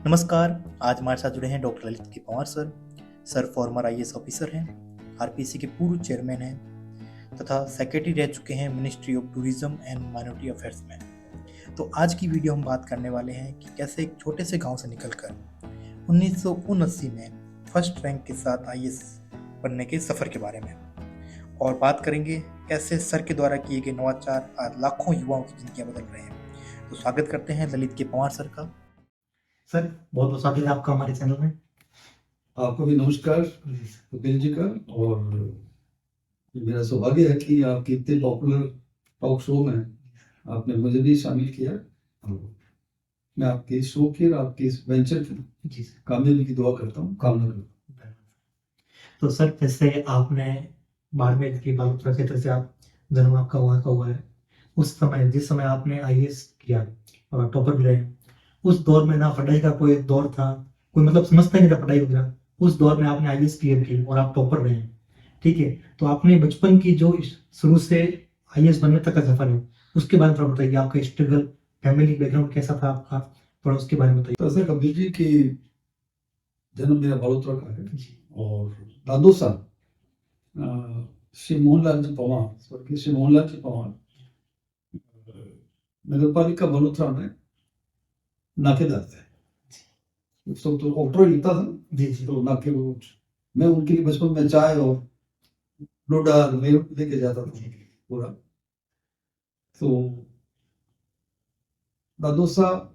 नमस्कार। आज हमारे साथ जुड़े हैं डॉक्टर ललित के Panwar sir. Sir former IAS officer हैं, आरपीसी के पूर्व चेयरमैन हैं तथा सेक्रेटरी रह चुके हैं ministry of tourism and minority affairs में। तो आज की वीडियो हम बात करने वाले हैं कि कैसे एक छोटे से गांव से निकलकर 1979 में फर्स्ट रैंक के साथ आईएएस बनने के सफ़र के बारे में, और बात करेंगे कैसे सर के द्वारा किए गए नवाचार आज लाखों युवाओं की जिंदगियां बदल रहे हैं। तो स्वागत करते हैं ललित के पंवार सर का। सर बहुत बहुत स्वागत है आपका हमारे चैनल में। आपको भी नमस्कार कपिल जी का। और मेरा सौभाग्य है कि आपके इतने पॉपुलर टॉक शो में आपने मुझे भी शामिल किया। मैं आपके इस शो की और आपके इस वेंचर की कामयाबी की दुआ करता हूँ, कामना करता हूँ। तो सर जैसे आपने बाड़मेर की बालोतरा क्षेत्र से आप जन्म आपका वहाँ का हुआ है, उस समय जिस समय आपने आईएएस किया और टॉपर भी रहे, उस दौर में ना पढ़ाई का कोई दौर था, कोई मतलब समझता नहीं था पढ़ाई वगैरह। उस दौर में आपने आईएएस क्लियर की और आप टॉपर रहे, ठीक है। तो आपने बचपन की जो शुरू से आईएएस बनने तक का सफर है उसके बारे में थोड़ा बताइए। आपका स्ट्रगल, फैमिली बैकग्राउंड कैसा था आपका, थोड़ा उसके बारे में बताइए। तो ऐसा कपिल जी की जन्म मेरा बालोतरा का है और दादोसा श्री मोहनलाल जी पंवार, स्वर्गीय श्री मोहनलाल जी पंवार नगर पालिका बालोतरा में नाकेदार थे। तो ऑक्टर लिखता था जी तो नाके वो मैं उनके लिए बचपन में चाय और डोडा लेके जाता था पूरा। तो दादू साहब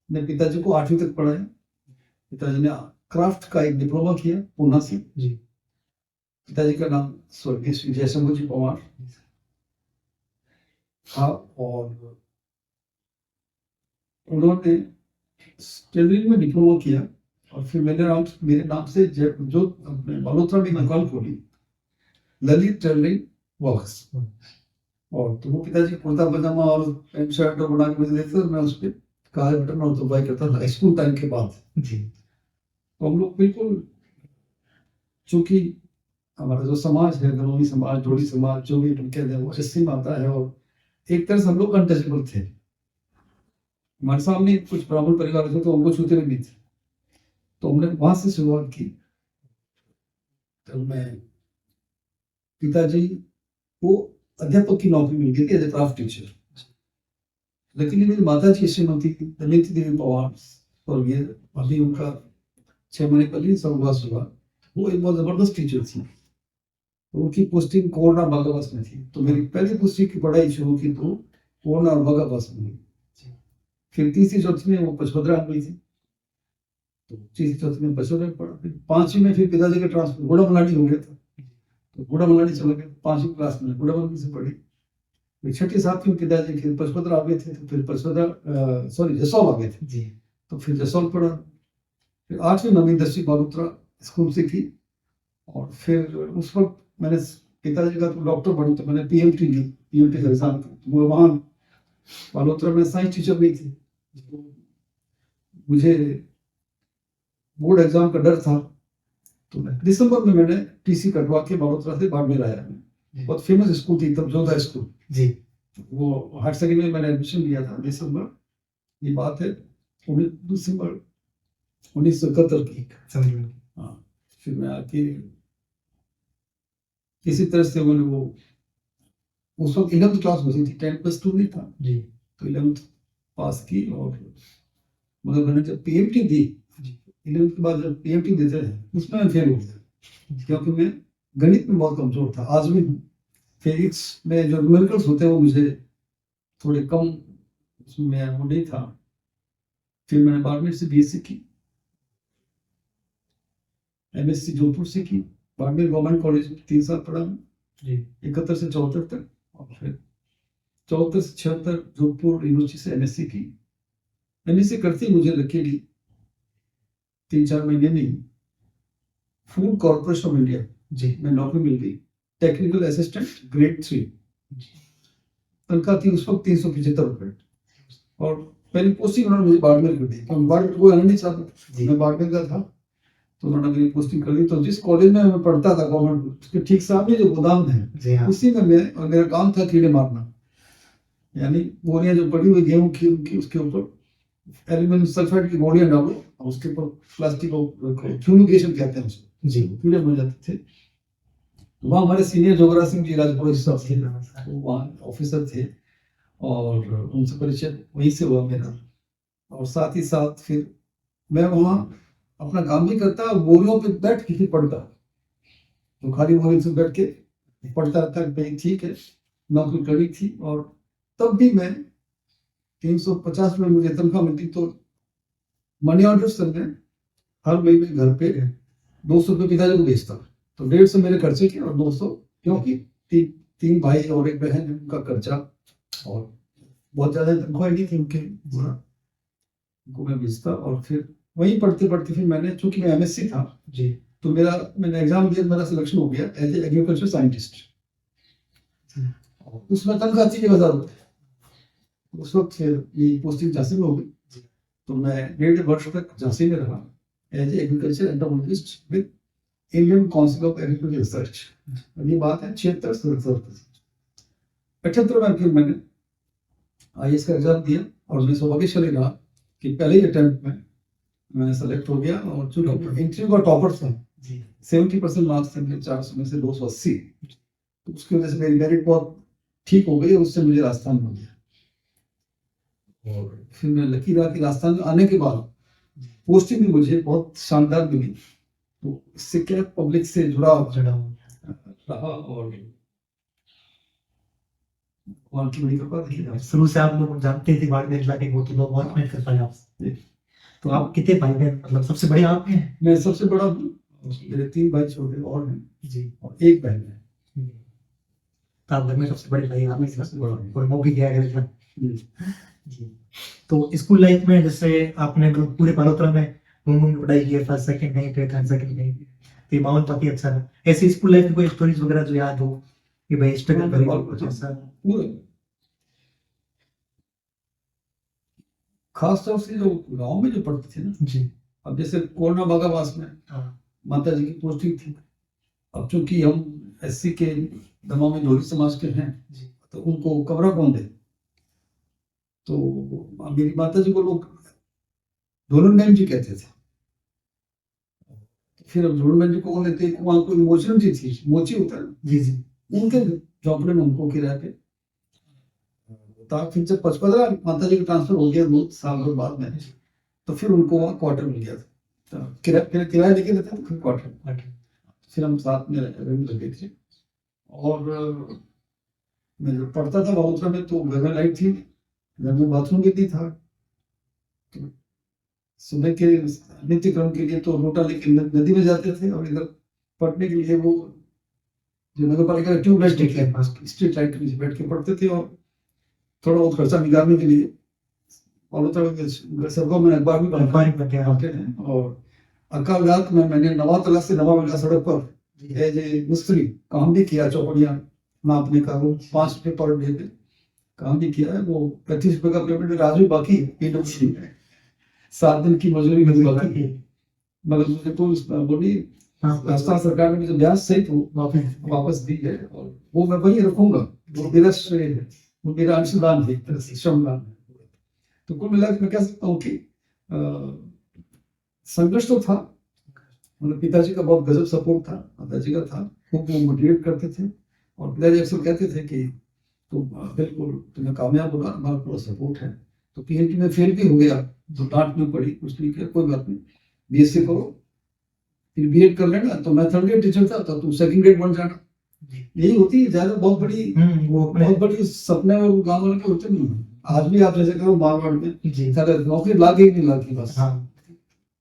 ने पिताजी को 8वीं तक पढ़ाया। पिताजी ने क्राफ्ट का एक डिप्लोमा किया पूना से। जी। पिताजी का नाम स्वर्गीय श्री जयशंकर जी पंवार था और उन्होंने टेलरिंग में डिप्लोमा किया और फिर मेरे नाम से जो बालोतरा में दुकान खोली, ललित टेलरिंग वर्क्स। और तो वो पिताजी कुर्ता पजामा और पैंट शर्ट बना के मुझे देते थे, मैं उस पर काले बटन और दुबई करता था स्कूल टाइम के बाद जी। तो हम लोग बिल्कुल, चूंकि हमारा जो समाज है, गनौनी समाज, जोड़ी समाज, जो भी कहते हैं, वो एससी में आता है और एक तरह से हम लोग अनटचेबल थे। हमारे सामने कुछ ब्राह्मण परिवार थे तो उनको छूते भी नहीं थे। तो हमने वहां से शुरुआत की। तो मैं पिताजी को अध्यापक की नौकरी मिल गई थी एज ए क्राफ्ट टीचर। लेकिन मेरी माता जी श्रीमती दमयंती देवी पंवार, और ये अभी उनका 6 महीने पहले स्वर्गवास हुआ, वो एक बहुत जबरदस्त टीचर थी। तो उनकी पोस्टिंग कोरना बागाबास में थी। तो मेरी पहली पुस्तक की पढ़ाई शुरू की तो कोरना और बागाबास में हुई। फिर तीसरी चौथी में वो पचपदरा आ गई थी, तो तीसरी चौथी में पचपदरा पढ़ा। फिर 5वीं में फिर पिताजी का ट्रांसफर गुड़ामलानी हो गया था, तो गुड़ामलानी चला गया। 5वीं क्लास में गुड़ामलानी से पढ़ी। फिर 6ठी 7वीं में पिताजी फिर पचपदरा आ गए थे, तो फिर जसौल आ गए थे जी। तो फिर जसौल पढ़ा। फिर 8वीं 9वीं 10वीं बालोतरा स्कूल से की। और फिर उस वक्त मैंने पिताजी का तो डॉक्टर बनी तो मैंने पीएमटी ली, पीएमटी का एग्जाम। वो वहाँ बालोतरा में साइंस टीचर भी थी। मुझे बोर्ड एग्जाम का डर था, तो दिसंबर में मैंने टीसी कटवा के बालोतरा से बाड़मेर आया। बहुत फेमस स्कूल थी तब, जोधा स्कूल जी। वो हायर सेकेंडरी में मैंने एडमिशन लिया था दिसंबर, ये बात है दिसंबर 1971 की। समझ में। हाँ, फिर मैं आके किसी तरह से मैंने वो उस वक्त 11th क्लास बची थी, 10+2 नहीं था जी। तो 11th पास की। और मगर मैंने जब पीएमटी दी, 11th के बाद जब पीएमटी देते हैं उसमें मैं फेल हो गया, क्योंकि मैं गणित में बहुत कमजोर था, आज भी हूँ। फिजिक्स में जो न्यूमेरिकल्स होते हैं वो मुझे थोड़े कम, उसमें वो नहीं था। फिर मैंने बाड़मेर से बीएससी की, एमएससी जोधपुर से की, बाड़मेर गवर्नमेंट कॉलेज में 3 साल पढ़ा मैं, 71 से 74 तक। और फिर 74 से 76 जोधपुर यूनिवर्सिटी से एमएससी की। एमएससी करते मुझे लकीली 3-4 महीने में फूड कॉर्पोरेशन ऑफ इंडिया जी में नौकरी मिल गई, टेक्निकल असिस्टेंट ग्रेड 3। तनख्वाह थी उस वक्त 375 रुपए। और पहली पोस्टिंग उन्होंने मुझे बाड़मेर कर दी, क्योंकि बाड़मेर कोई आना नहीं चाहता, मैं बाड़मेर का था, तो उन्होंने मेरी पोस्टिंग कर दी। तो जिस कॉलेज में मैं पढ़ता था गवर्नमेंट, उसके ठीक सामने जो गोदाम है उसी में मैं, और मेरा काम था कीड़े मारना, यानी बोरियां जो पड़ी हुई गेहूं की उनकी, उसके ऊपर एल्यूमिनियम सल्फाइड की गोलियां डालो और उसके ऊपर प्लास्टिक को फ्यूमिगेशन कहते हैं उसको, जी कीड़े मर जाते थे। तो वहाँ हमारे सीनियर जोगरा सिंह जी राजपुर साहब थे, नमस्कार। तो वहाँ ऑफिसर थे और उनसे परिचय वहीं से हुआ मेरा। और साथ ही साथ फिर मैं वहाँ अपना काम भी करता और बोरियों पे बैठ के फिर पढ़ता, तो खाली बोरी से बैठ के पढ़ता रहता भाई ठीक है, नौकरी करनी थी। और तब भी मैं 350 में मुझे तनख्वाह मिलती, तो मनी ऑर्डर से मैं हर महीने घर पे 200 रुपये पिताजी को भेजता, तो 150 मेरे खर्चे के और 200 क्योंकि तीन भाई और एक बहन है, उनका खर्चा, और बहुत ज्यादा तनख्वाह नहीं थी उनके, उनको मैं भेजता। और फिर वहीं पढ़ते पढ़ते फिर मैंने, चूंकि मैं एमएससी था जी तो मैंने एग्जाम दिया, मेरा सिलेक्शन हो गया एज ए एग्रीकल्चर साइंटिस्ट। उसमें तनख्वाह थी 1000 रुपये। उस वक्त फिर मेरी पोस्टिंग झांसी में हो गई, तो मैं 1.5 वर्ष तक झांसी में रहा as a agriculture entomologist with Indian Council of Agriculture Research. ये बात है 76-77 में फिर मैंने आईएएस का एग्जाम दिया और मैं सौभाग्यशाली रहा कि पहले ही अटेम्प्ट में मैं सेलेक्ट हो गया। और चूंकि इंटरव्यू का टॉपर था, 70% मार्क्स थे मेरे, 400 में से 280, तो उसकी वजह से मेरी मेरिट बहुत ठीक हो गई और उससे मुझे राजस्थान मिल गया। और फिर मैं लकी रहा कि राजस्थान में आने के बाद पोस्टिंग भी मुझे बहुत शानदार मिली, तो इससे क्या पब्लिक से जुड़ाव रहा और वहाँ की बड़ी कृपा थी। शुरू से आप लोग जानते थे बाढ़ में लाके वो तो लोग बहुत मेहनत कर पाए आपसे। तो आप कितने भाई बहन, मतलब सबसे बड़े आप हैं? मैं सबसे बड़ा हूँ, मेरे 3 भाई छोटे और हैं जी और 1 बहन है। तो आप घर में सबसे बड़े भाई आप हैं, सबसे बड़ा हूँ। और मौके गया है जी। जी। तो स्कूल लाइफ में जैसे आपने मतलब पूरे बालोतरा में घूम पढ़ाई की है, फर्स्ट सेकंड कहीं पे, थर्ड सेकंड कहीं पे, तो ये माहौल काफी अच्छा था। ऐसी स्कूल लाइफ में कोई स्टोरीज वगैरह जो याद हो कि भाई स्ट्रगल करी हो कुछ ऐसा? पूरा खास तौर से जो गांव में जो पढ़ते थे ना, जी अब जैसे कोरोना बागावास में हाँ माता जी की पोस्टिंग थी। अब चूंकि हम एससी के दमा में जोड़ी समाज के हैं, जी तो उनको कमरा कौन दे, तो मेरी माता जी को लोग ढोलन बहन जी कहते थे। फिर अब ढोलन बहन जी को कौन देते, वहाँ कोई मोचरम जी थी, मोची होता है, जी जी उनके झोंपड़े में उनको किराए पे था। फिर जब 15 माता जी का ट्रांसफर हो गया 2 साल भर बाद में, तो फिर उनको वहाँ क्वार्टर मिल गया था, किराया लेके रहते थे, फिर क्वार्टर, फिर हम साथ में रहने लगे थे। और मैं जब पढ़ता था बालोतरा में, तो घर में लाइट थी, घर में बाथरूम भी नहीं था, तो सुबह के नित्य क्रम के लिए तो लोटा लेके नदी में जाते थे, और इधर पढ़ने के लिए वो जो नगर पालिका का ट्यूबलाइट स्ट्रीट लाइट के नीचे बैठ के पढ़ते थे। और थोड़ा बहुत खर्चा निकालने के लिए बालोतरा के सबको में अखबार भी पढ़ते हैं। और अकाल रात में मैंने नवा तला से नवा मिला सड़क पर एज ए मिस्त्री काम भी किया, चौपड़ियाँ नापने का, वो 5 रुपये पर डे पे काम भी किया है। वो 35 रुपये का पेमेंट मेरा आज भी बाकी है, PWC में 7 दिन की मजदूरी मेरी बाकी है, मगर मुझे तो बोली राजस्थान सरकार ने मुझे ब्याज सहित वापस दी है, और वो मैं वही रखूंगा, वो मेरा श्रेय है, वो मेरा अंशदान है, श्रमदान है। तो कुल मिला के मैं कह सकता हूँ कि संघर्ष तो था, मतलब पिताजी का बहुत गजब सपोर्ट था, माताजी का था, खूब वो मोटिवेट करते थे। और पिताजी अक्सर कहते थे कि तुम बिल्कुल तुम्हें कामयाब होगा, हमारा पूरा सपोर्ट है। तो PhD में फेल भी हो गया तो डांट नहीं पड़ी, कुछ नहीं किया, कोई बात नहीं, BSc करो, फिर B.Ed कर लेना, तो मैं 3rd ग्रेड टीचर था, तो तुम 2nd ग्रेड बन जाना। यही होती है ज्यादा, बहुत बड़ी सपने और गाँव वाले के होते नहीं। आज भी आप जैसे करो मारवाड़ में नौकरी लागे ही नहीं लागी, बस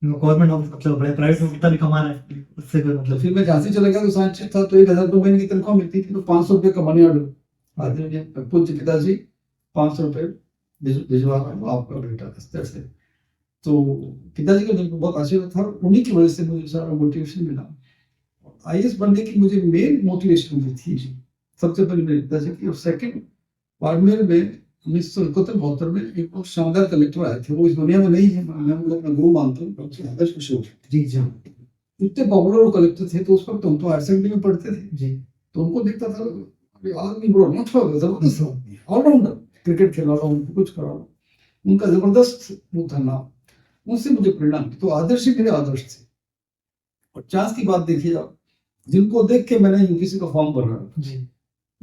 गवर्नमेंट नौकरी मतलब बड़े प्राइवेट नौकरी भी कमा रहा है, उससे कोई मतलब। फिर मैं झांसी चला गया तो साइंस था, तो 1000 रुपये महीने की तनख्वाह मिलती थी, तो 500 रुपये का मनी ऑर्डर आते थे, पूज्य पिताजी 500 रुपये भिजवा रहा हूँ आपका बेटा, इस तरह से। तो पिताजी का दिल को बहुत आशीर्वाद था, उन्हीं की वजह से मुझे सारा मोटिवेशन मिला। IAS बनने की मुझे मेन मोटिवेशन मिली थी सबसे पहले मेरे पिताजी की, और सेकंड बाड़मेर में 1971-72 में एक बहुत शानदार कलेक्टर आए थे, वो इस दुनिया में नहीं है, मैं उन लोग गुरु मानता हूँ, जी जी। इतने पॉपुलर वो कलेक्टर थे, तो उस वक्त हम तो हायर सेकेंडरी में पढ़ते थे जी, तो उनको देखता था आदमी बड़ा अच्छा जबरदस्त ऑलराउंडर, क्रिकेट खेला रहा हूँ, कुछ करा रहा हूँ। उनका जबरदस्त वो था नाम, उनसे मुझे प्रेरणा मिली। तो आदर्श ही मेरे आदर्श थे। और चांस की बात देखिए आप, जिनको देख के मैंने यूपीएससी का फॉर्म भरा, जी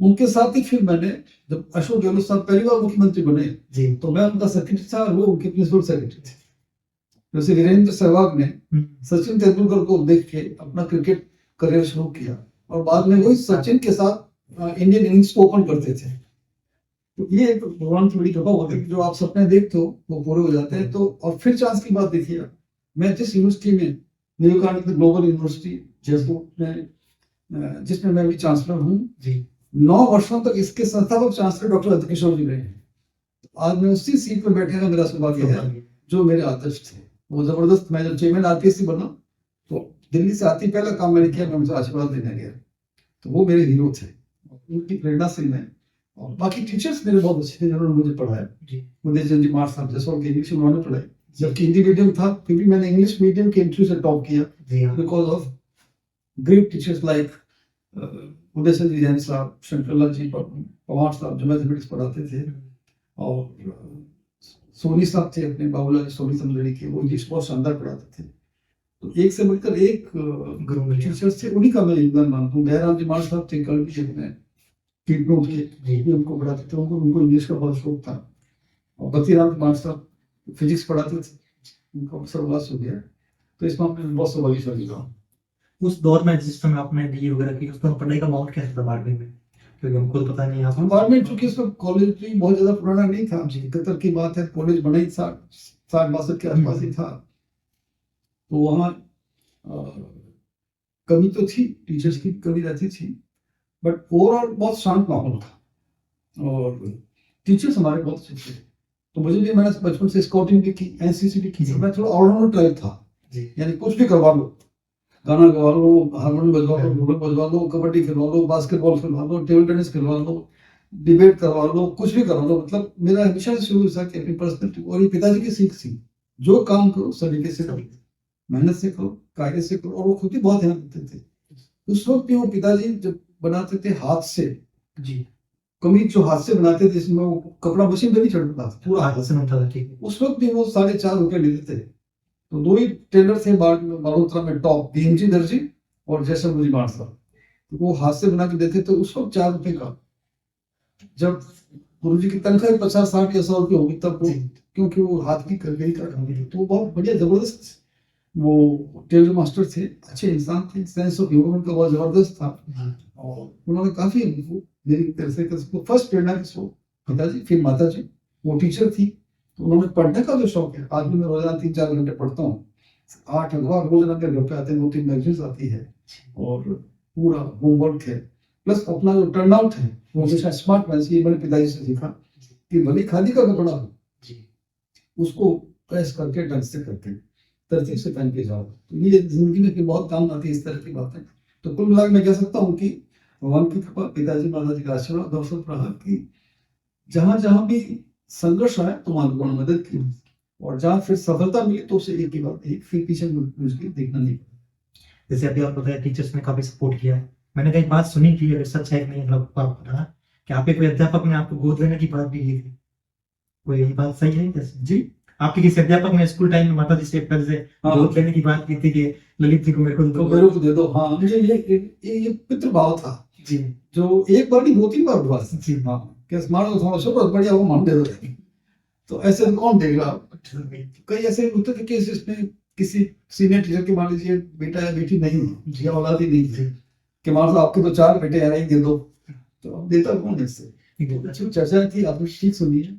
उनके साथ ही फिर मैंने, जब अशोक गहलोत साहब पहली बार मुख्यमंत्री बने जी तो मैं उनका सेक्रेटरी था और वो उनके प्रिंसिपल सेक्रेटरी थे। जैसे वीरेंद्र सहवाग ने सचिन तेंदुलकर को देख के अपना क्रिकेट करियर शुरू किया और बाद में वही सचिन के साथ इंडियन इनिंग्स को ओपन करते थे। तो ये एक भगवान की बड़ी कृपा होती है कि जो आप सपने देखते हो वो पूरे हो जाते हैं। तो और फिर चांस की बात देखिए, मैं जिस यूनिवर्सिटी में, विवेकानंद ग्लोबल यूनिवर्सिटी जयपुर में, जिसमें मैं भी चांसलर हूँ, जी 9 वर्षों तक इसके संस्थापक चांसलर डॉक्टर अजित किशोर जी रहे हैं। आज मैं उसी सीट पर बैठने का मेरा सौभाग्य है जो मेरे आदर्श थे। वो जबरदस्त, मैं जब चेयरमैन आरपीएससी बना तो दिल्ली से आती पहला काम मैंने किया, मैं उनसे आशीर्वाद लेने गया। तो वो मेरे हीरो थे, उनकी प्रेरणा से मैं, और बाकी टीचर्स मेरे बहुत अच्छे थे जिन्होंने मुझे पढ़ाया। उदय चंद जी मार साहब जैसे के इंग्लिश उन्होंने पढ़ाई, जबकि हिंदी मीडियम था फिर भी मैंने इंग्लिश मीडियम के इंटरव्यू से टॉप किया because of great teachers like Uday Chand ji Jain sahab, Shankarlal जी पवार साहब जो मैथमेटिक्स पढ़ाते थे, और सोनी साहब थे अपने बाबूलाल सोनी समझड़ी के, वो इंग्लिश बहुत शानदार पढ़ाते थे। तो एक से मिलकर एक टीचर्स थे, उन्हीं का मैं योगदान मानता हूँ। दयाराम जी मार साहब थे कल में कीटनोट के, उनको पढ़ाते थे, उनको इंग्लिश का बहुत शौक था। और बतीराम जी मार साहब फिजिक्स पढ़ाते थे, उनका सर्वनाश हो गया। तो इस मामले में बहुत सौभाग्यशाली रहा। उस दौर में जिस समय आपने बीए वगैरह की, उस समय पढ़ाई का माहौल कैसा था बारहवीं में? क्योंकि हमको तो पता नहीं है। एनवायरमेंट चूंकि इसका कॉलेज भी बहुत ज्यादा पुराना नहीं था, 71 की बात है, कॉलेज बना ही 60-62 के आसपास ही था। तो वहाँ कमी तो थी, टीचर्स की कमी रहती थी, बट ओवरऑल बहुत शांत माहौल था और टीचर्स हमारे बहुत अच्छे थे। तो मुझे भी, मैंने बचपन से स्काउटिंग भी की, एनसीसी भी की, तो मैं थोड़ा ऑलराउंडर टाइप था, यानी कुछ भी करवा लो, गाना गवा लो, हारमोनियम बजवा लो, ढोलक बजवा लो, कबड्डी खिलवा लो, बास्केटबॉल खिलवा लो, टेबल टेनिस खिलवा लो, डिबेट करवा लो, कुछ भी करवा लो। मतलब मेरा हमेशा से शुरू था कि अपनी पर्सनैलिटी, और ये पिताजी की सीख थी, जो काम करो सलीके से करो, मेहनत से करो, कायदे से करो, और वो खुद ही बहुत ध्यान देते थे। उस वक्त भी वो पिताजी जब बनाते थे हाथ से, कमीज जो हाथ से बनाते थे, इसमें वो कपड़ा मशीन पे नहीं चढ़ता था, पूरा हाथ से बनता था, ठीक। उस वक्त भी वो 4.5 रुपए लेते थे। तो 2 ही टेलर थे बालोतरा में टॉप, भीमजी दर्जी और जयशंकर जी मार साहब, तो वो हाथ से बना के देते थे। उस वक्त 4 रुपए का, जब गुरुजी की तनख्वाह 50, 60 या 100 रुपये होगी तब वो, क्योंकि वो हाथ की करगरी का काम थी, तो बहुत बढ़िया जबरदस्त वो टेलर मास्टर थे, अच्छे इंसान थे, सेंस ऑफ ह्यूमर उनका बहुत जबरदस्त था। और उन्होंने काफी मेरी तरह से फर्स्ट प्रेरणा किसको, पिताजी, फिर माता जी, वो टीचर थी। तो उन्होंने पढ़ने का जो शौक है, आज भी मैं रोजाना 3-4 घंटे पढ़ता हूँ, 8 अखबार रोजाना के घर पे आते हैं, 2-3 मैगजीन्स आती है, और पूरा होमवर्क है, प्लस अपना जो टर्न आउट है वो हमेशा स्मार्ट मैन से, मैंने पिताजी से सीखा कि भले खादी का कपड़ा हो, उसको प्रेस करके ढंग से करके तरतीब से पहन के जाओ। तो ये जिंदगी में बहुत काम आती है इस तरह की बातें। तो कुल मिलाकर मैं कह सकता हूँ कि भगवान की कृपा, पिताजी माताजी का आशीर्वाद दर्शन रहा कि जहां जहां भी संघर्ष आया तो वहां लोगों ने मदद की, और जहां फिर सफलता मिली तो उसे एक ही बात, एक फिर पीछे मुझे देखना नहीं पड़ा। जैसे अभी आप बताया टीचर्स ने काफी सपोर्ट किया, मैंने कई बात सुनी थी, अगर सच है कि नहीं मतलब आप बताना, कि आपके कोई अध्यापक ने आपको गोद लेने की बात भी की थी, कोई यही बात सही है कैसे? जी, आपके किसी अध्यापक ने स्कूल टाइम में माता जी से गोद लेने की बात की थी कि ललित जी को मेरे को दे दो। हाँ, मुझे ये पितृ भाव था जी, जो एक बार नहीं 2-3 बार हुआ जी। हाँ, कैसे मारो थोड़ा सा बढ़िया वो मान दे दो, तो ऐसे कौन देगा। कई ऐसे होते थे केस जिसमें किसी सीनियर टीचर के, मान लीजिए बेटा या बेटी नहीं है, औलाद ही नहीं है, कि मान लो आपके तो 4 बेटे हैं, एक दे दो, तो अब देता कौन ऐसे। अच्छी चर्चा थी, आपने ठीक सुनी है।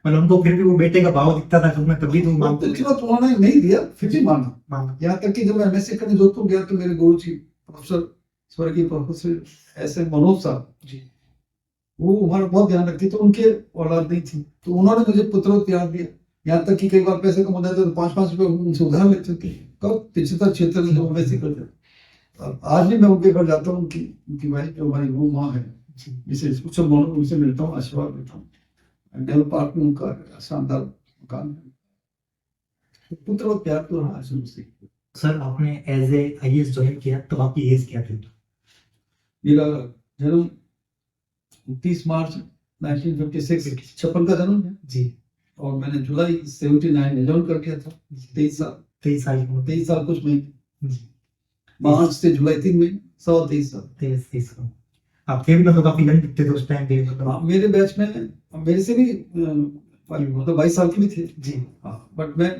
मतलब उनको फिर भी वो बेटे का भाव दिखता था उसमें, तभी तो मानते थे। उन्होंने नहीं दिया, फिर भी माना। यहाँ तक कि जब मैं एमएससी करने जोधपुर गया तो मेरे गुरु जी प्रोफेसर, स्वर्गीय प्रोफेसर एस एम मनोज साहब जी, वो हमारा बहुत ध्यान रखते थे, उनके औलाद नहीं थी, तो उन्होंने मुझे पुत्रों त्याग दिया। यहाँ तक कि कई बार पैसे कम हो जाते तो 5-5 रुपए उनसे उधार लेते थे, कब 75-76 में वैसे करते। आज भी मैं उनके घर जाता हूँ, उनकी वाइफ जो हमारी गुरु माँ है, जिसे सब उनसे मिलता हूँ, आशीर्वाद लेता हूँ। डेल पार्क में उनका शानदार मकान है। पुत्र और प्यार तो रहा शुरू से। सर, आपने एज ए आईएएस ज्वाइन किया तो आपकी एज क्या थी? मेरा जन्म 30 मार्च 1956 56 का जन्म है जी। और मैंने जुलाई 79 में ज्वाइन कर दिया था। 23 साल 23 साल की उम्र। 23 साल कुछ महीने, जी मार्च से जुलाई 3 महीने, 23 साल। 23 साल। आप थे भी मतलब काफी यंग दिखते थे उस टाइम पे हाँ, मतलब। मेरे बैच में मेरे से भी मतलब 22 साल के भी थे। जी हाँ, बट मैं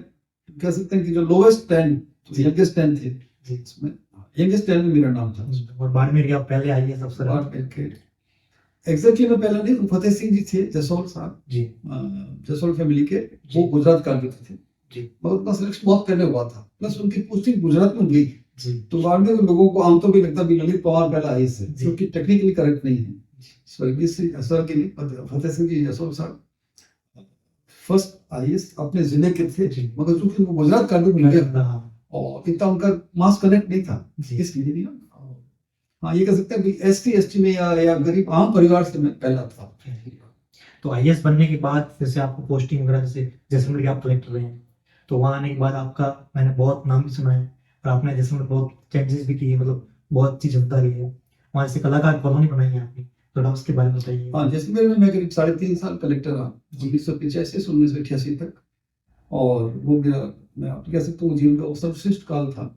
कह सकते हैं कि जो लोवेस्ट 10 जी। यंगेस्ट 10 थे जी इसमें, यंगेस्ट 10 में मेरा नाम था। और बाड़मेर के आप पहले आइए सबसे बाड़मेर के एग्जैक्टली मैं पहले नहीं, फतेह सिंह जी थे जसोल साहब, जी जसोल फैमिली के, जी। वो गुजरात का थे। जी मगर उनका सिलेक्शन बहुत पहले हुआ था, प्लस उनकी पोस्टिंग गुजरात में गई। जी तो बाड़मेर के लोगों को आमतौर पर लगता भी ललित पवार पहला आई है, जी। क्योंकि टेक्निकली करेक्ट नहीं है। स्वर्गीय श्री सर के लिए फतेह सिंह जी जसोल साहब फर्स्ट आईएएस अपने जिले के थे, जी। मगर चूंकि उनको गुजरात का मिल गया और इतना उनका मास कनेक्ट नहीं था, जी। इसलिए नहीं। हाँ, ये कह सकते हैं कि एसटी में या गरीब आम परिवार से मैं पहला था। तो आईएएस बनने के बाद फिर से आपको पोस्टिंग वगैरह जैसे जैसलमेर के आप कलेक्टर रहे हैं, तो वहाँ आने के बाद आपका मैंने बहुत नाम भी सुना है और आपने जैसलमेर बहुत चेंजेस भी किए, मतलब बहुत अच्छी जनता रही है वहाँ से, कलाकार कॉलोनी बनाई है आपने, थोड़ा उसके बारे में बताइए। हाँ, जैसलमेर में मैं करीब 3.5 साल कलेक्टर रहा, 1985 से 1988 तक। और वो मेरा, मैं आपको कह सकता हूँ, जीवन का सर्वश्रेष्ठ काल था।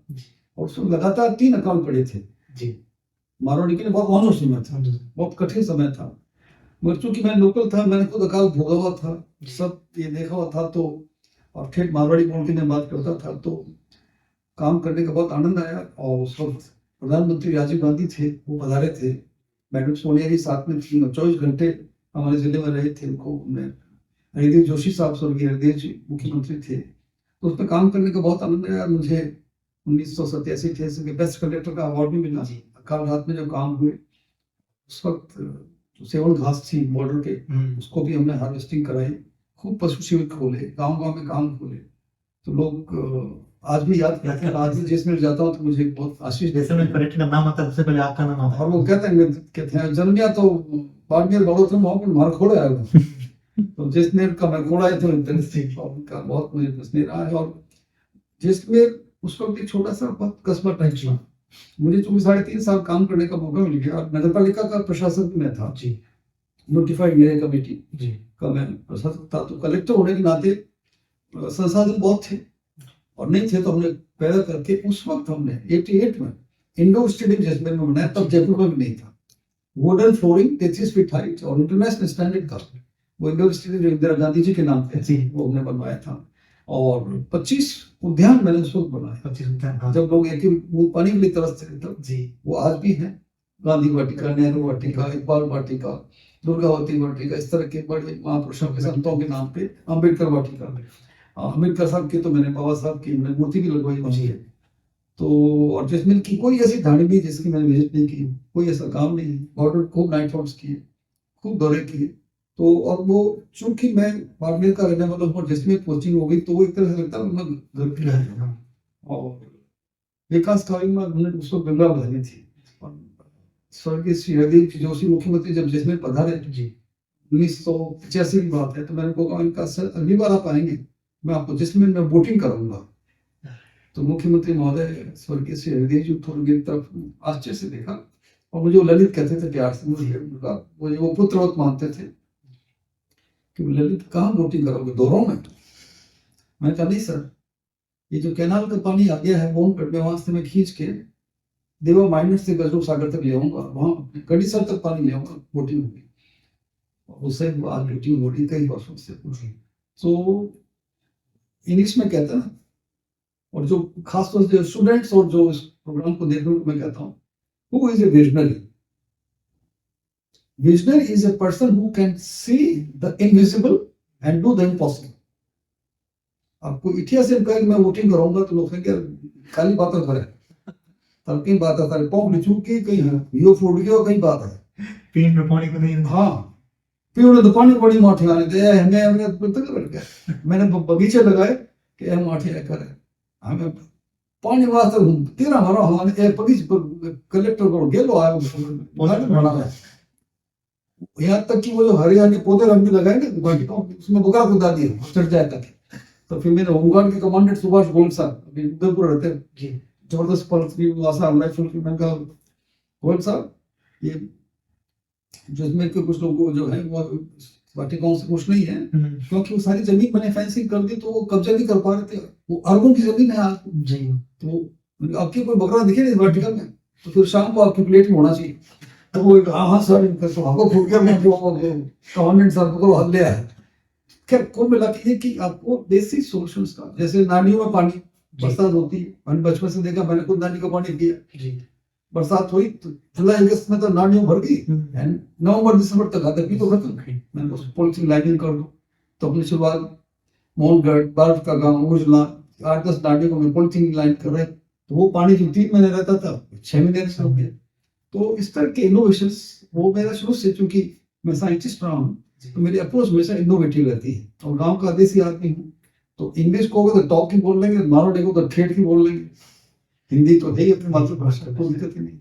और उसमें लगातार 3 अकाल पड़े थे जी। मारवाड़ी के लिए बहुत ऑनर समय था, बहुत कठिन समय था। मगर चूंकि मैं लोकल था, मैंने खुद अकाल भोगा हुआ था, सब ये देखा हुआ था, तो और ठेठ मारवाड़ी बोल के मैं बात करता था, तो काम करने का बहुत आनंद आया। और उस वक्त प्रधानमंत्री राजीव गांधी थे, वो पधारे थे, मैडम सोनिया जी साथ में थी, 24 घंटे हमारे जिले में रहे थे। उनको हरिदेव जोशी साहब, स्वर्गीय हरिदेव जी मुख्यमंत्री थे, तो उसमें काम करने का बहुत आनंद आया। मुझे 1987 के बेस्ट कलेक्टर का अवार्ड भी मिला। अकाल रात में जो काम हुए, उस वक्त जो सेवन घास थी बॉर्डर के, उसको भी हमने हार्वेस्टिंग कराई, खूब पशु शिविर खोले, गांव-गांव में काम खोले। तो लोग आज भी याद करते हैं। आज भी जैसलमेर जाता हूँ तो मुझे बहुत आशीष देते हैं। पर्यटन का नाम आता है, सबसे पहले आपका नाम आता है। और वो कहते हैं जन्मिया तो बाड़मेर बड़ोदरा में वहाँ मार खोड़े आएगा। तो जैसलमेर का मैं खोड़ा है, तो उनका बहुत मुझे स्नेह रहा है। और जैसलमेर उस वक्त एक छोटा सा कस्बा टाइप था। मुझे चूंकि 3.5 साल काम करने का मौका मिल गया, और नगर पालिका का प्रशासक भी मैं था जी, नोटिफाइड मेयर कमेटी जी का मैं प्रशासक था। तो कलेक्टर होने के नाते संसाधन बहुत थे, और नहीं थे तो हमने पैदा करके उस वक्त हमने 88 में इंडोर स्टेडियम जैसलमेर में बनाया। तब जयपुर में भी नहीं था। वुडन फ्लोरिंग, 33 फीट हाइट और इंटरनेशनल स्टैंडर्ड का वो इंडोर स्टेडियम जो इंदिरा गांधी जी के नाम पे जी, वो हमने बनवाया था। और 25 उद्यान मैंने उस वक्त बनाए। 25 उद्यान, हाँ। जब लोग एक ही पानी के लिए तरसते थे तब जी, वो आज भी है। गांधी वाटिका, नेहरू वाटिका, इकबाल वाटिका, दुर्गावती वाटिका, इस तरह के बड़े महापुरुषों के संतों के नाम पे, अम्बेडकर वाटिका, अम्बेडकर साहब की तो मैंने बाबा साहब की मूर्ति भी लगवाई वहाँ। तो और जैसलमेर की कोई ऐसी धाड़ी नहीं जिसकी मैंने विजिट नहीं की, कोई ऐसा काम नहीं। बॉर्डर खूब नाइट आउट्स किए, खूब दौरे किए। तो और वो चूंकि मैं बाड़मेर का रहने वाला हूँ, जैसलमेर पोस्टिंग हो गई, तो वो एक तरह से लगता है मैं घर पे आया। और विकास कार्य में हमने उसको गंगा बहानी थी। और स्वर्गीय श्री हरिदेव जोशी मुख्यमंत्री जब जैसलमेर पधारे जी, 1985 की बात है, तो मैंने कहा इनका सर अगली बार आप आएंगे, मैं आपको जैसलमेर में वोटिंग कराऊंगा। तो मुख्यमंत्री महोदय स्वर्गीय श्री हरिदेव जी थोड़ी मेरी तरफ आश्चर्य से देखा, और मुझे वो ललित कहते थे प्यार से, मुझे वो पुत्रवत मानते थे कि ललित कहाँ वोटिंग करोगे, दोरों में? मैं कहा नहीं सर, ये जो कैनाल का पानी आ गया है बोनगढ़ में, वहां से मैं खींच के देवा माइनर से गजरूप सागर तक ले आऊंगा, वहां गढ़ीसर तक पानी ले आऊंगा, वोटिंग होगी। उससे आज वोटिंग हो रही कई वर्षों से। तो इंग्लिश में कहता है, और जो खासतौर से स्टूडेंट्स और जो इस प्रोग्राम को देख रहे हैं, मैं कहता हूँ, who is a visionary? Visionary is a person who can see the invisible and do the impossible. आपको इतिहास से कहें कि मैं वोटिंग कराऊंगा, तो लोग कहेंगे खाली बातें करे, तब कहीं बात आता है, पॉप लिचू की कहीं यो फूट गया, कहीं बात है पीने में पानी को नहीं। हाँ, पीने तो पानी बड़ी माठी आने दे हमें, हमने तक कर गया। मैंने बगीचे लगाए कि हम माठी कर हमें पानी वास्ते 13 भरा हमारे एक बगीचे कलेक्टर को गेलो आया बना है। यहाँ तक कि वो जो हरियाणी पौधे रंग भी लगाए ना, उसमें बुका खुदा दिया चढ़ जाए तक। तो फिर मैंने होमगार्ड के कमांडेंट सुभाष गोल्ड साहब, अभी उदयपुर रहते हैं, जबरदस्त पल्स की आसाम राइफल की, मैंने कहा गोल्ड साहब, ये जैसलमेर के कुछ लोगों को जो है वो वाटिकाओं से कुछ नहीं है, हम्म, क्योंकि वो सारी जमीन मैंने फेंसिंग कर दी तो वो कब्जा नहीं कर पा रहे थे। वो अरबों की जमीन है आज। जी तो आपके कोई बकरा दिखे नहीं वाटिका में, तो फिर शाम को आपकी प्लेट में होना चाहिए। तो वो हाँ सर, तो हमको फूट गया, मैं गवर्नमेंट सर को हल लिया है। खैर कुल मिला के ये कि आपको बेसिक सॉल्यूशंस का, जैसे नालियों में पानी, बरसात होती है, मैंने बचपन से देखा, मैंने खुद नाली का पानी पिया। जी बरसात हुई तो जुलाई अगस्त में तो नालियों भर गई, एंड नवंबर दिसंबर तक आते पी तो खत्म। मैंने उसको पॉलिथीन लाइनिंग कर दो। तो अपनी शुरुआत मोहनगढ़, बर्फ का गांव, उजला, 8-10 नालियों को मैं पॉलिथीन लाइन कर रहे, तो वो पानी जो 3 महीने रहता था 6 महीने से हो गया। तो इस तरह के इनोवेशंस, वो मेरा शुरू से, चूंकि मैं साइंटिस्ट रहा हूँ, तो मेरी अप्रोच हमेशा इनोवेटिव रहती है। और गांव का देसी आदमी हूँ, तो इंग्लिश को तो टॉप की बोल लेंगे, मारवाड़ी को तो ठेठ की बोल लेंगे, हिंदी तो है ही अपनी मातृभाषा, कोई दिक्कत ही नहीं।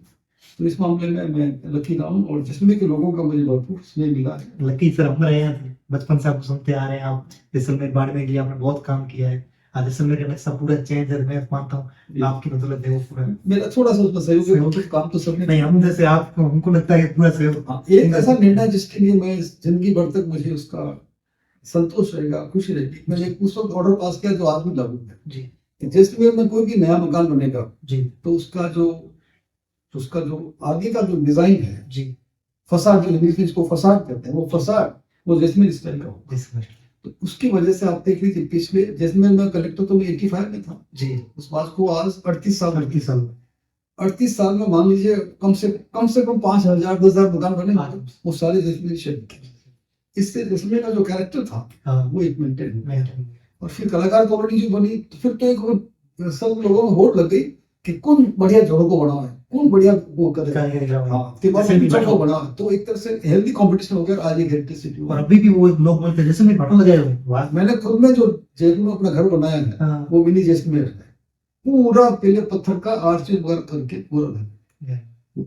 तो इस मामले में मैं लकी रहा हूँ, और जैसलमेर के लोगों का मुझे भरपूर स्नेह मिला है। लकी सर, हम रहे हैं बचपन से आपको सुनते आ रहे हैं। आप जैसलमेर बाड़मेर के लिए आपने बहुत काम किया है। आज जैसलमेर का नक्शा पूरा चेंज है, मैं मानता हूँ आपकी बदौलत है वो पूरा। मेरा थोड़ा सा उसमें सहयोग है, तो काम तो सबने नहीं, हम जैसे आपको, हमको लगता है कि पूरा सहयोग। हाँ, एक ऐसा निर्णय जिसके लिए मैं जिंदगी भर तक मुझे उसका संतोष रहेगा, खुशी रहेगी। मैंने एक उस वक्त ऑर्डर पास किया जो आज भी लागू है जी कि जैसलमेर में कोई भी नया मकान बनेगा, जी तो उसका जो आगे का जो डिजाइन है, जी फसाड, जो इंग्लिश में इसको फसाड कहते हैं, वो फसाड वो जैसलमेर स्टाइल का हो। जैसलमेर तो उसकी वजह से आप देख लीजिए, पिछले जैसलमेर में कलेक्टर तो मैं 85 में था, जी उस बात को आज 38 साल 38 साल 38 साल में मान लीजिए कम से कम 5,000-10,000 मकान बने, वो सारे जैसलमेर शहर के। इससे जैसलमेर का जो कैरेक्टर था हाँ वो एक मेंटेन। मैं और फिर कलाकार कॉलोनी जो बनी, तो फिर तो एक सब लोगों में होड़ लग गई कि कौन बढ़िया जगह को बनाओ है, कौन बढ़िया वो करेगा। हाँ, के बाद जगह को बनाओ, तो एक तरह से हेल्दी कंपटीशन हो गया। आज एक हेरिटेज सिटी और अभी भी वो लोग बोलते हैं जैसलमेर घाटों लगे हुए हैं। वाह, मैंने खुद में जो जयपुर में अपना घर बनाया है, हाँ। वो मिनी जैसलमेर है। पूरा पहले पत्थर का आर्चिंग वर्क करके पूरा घर।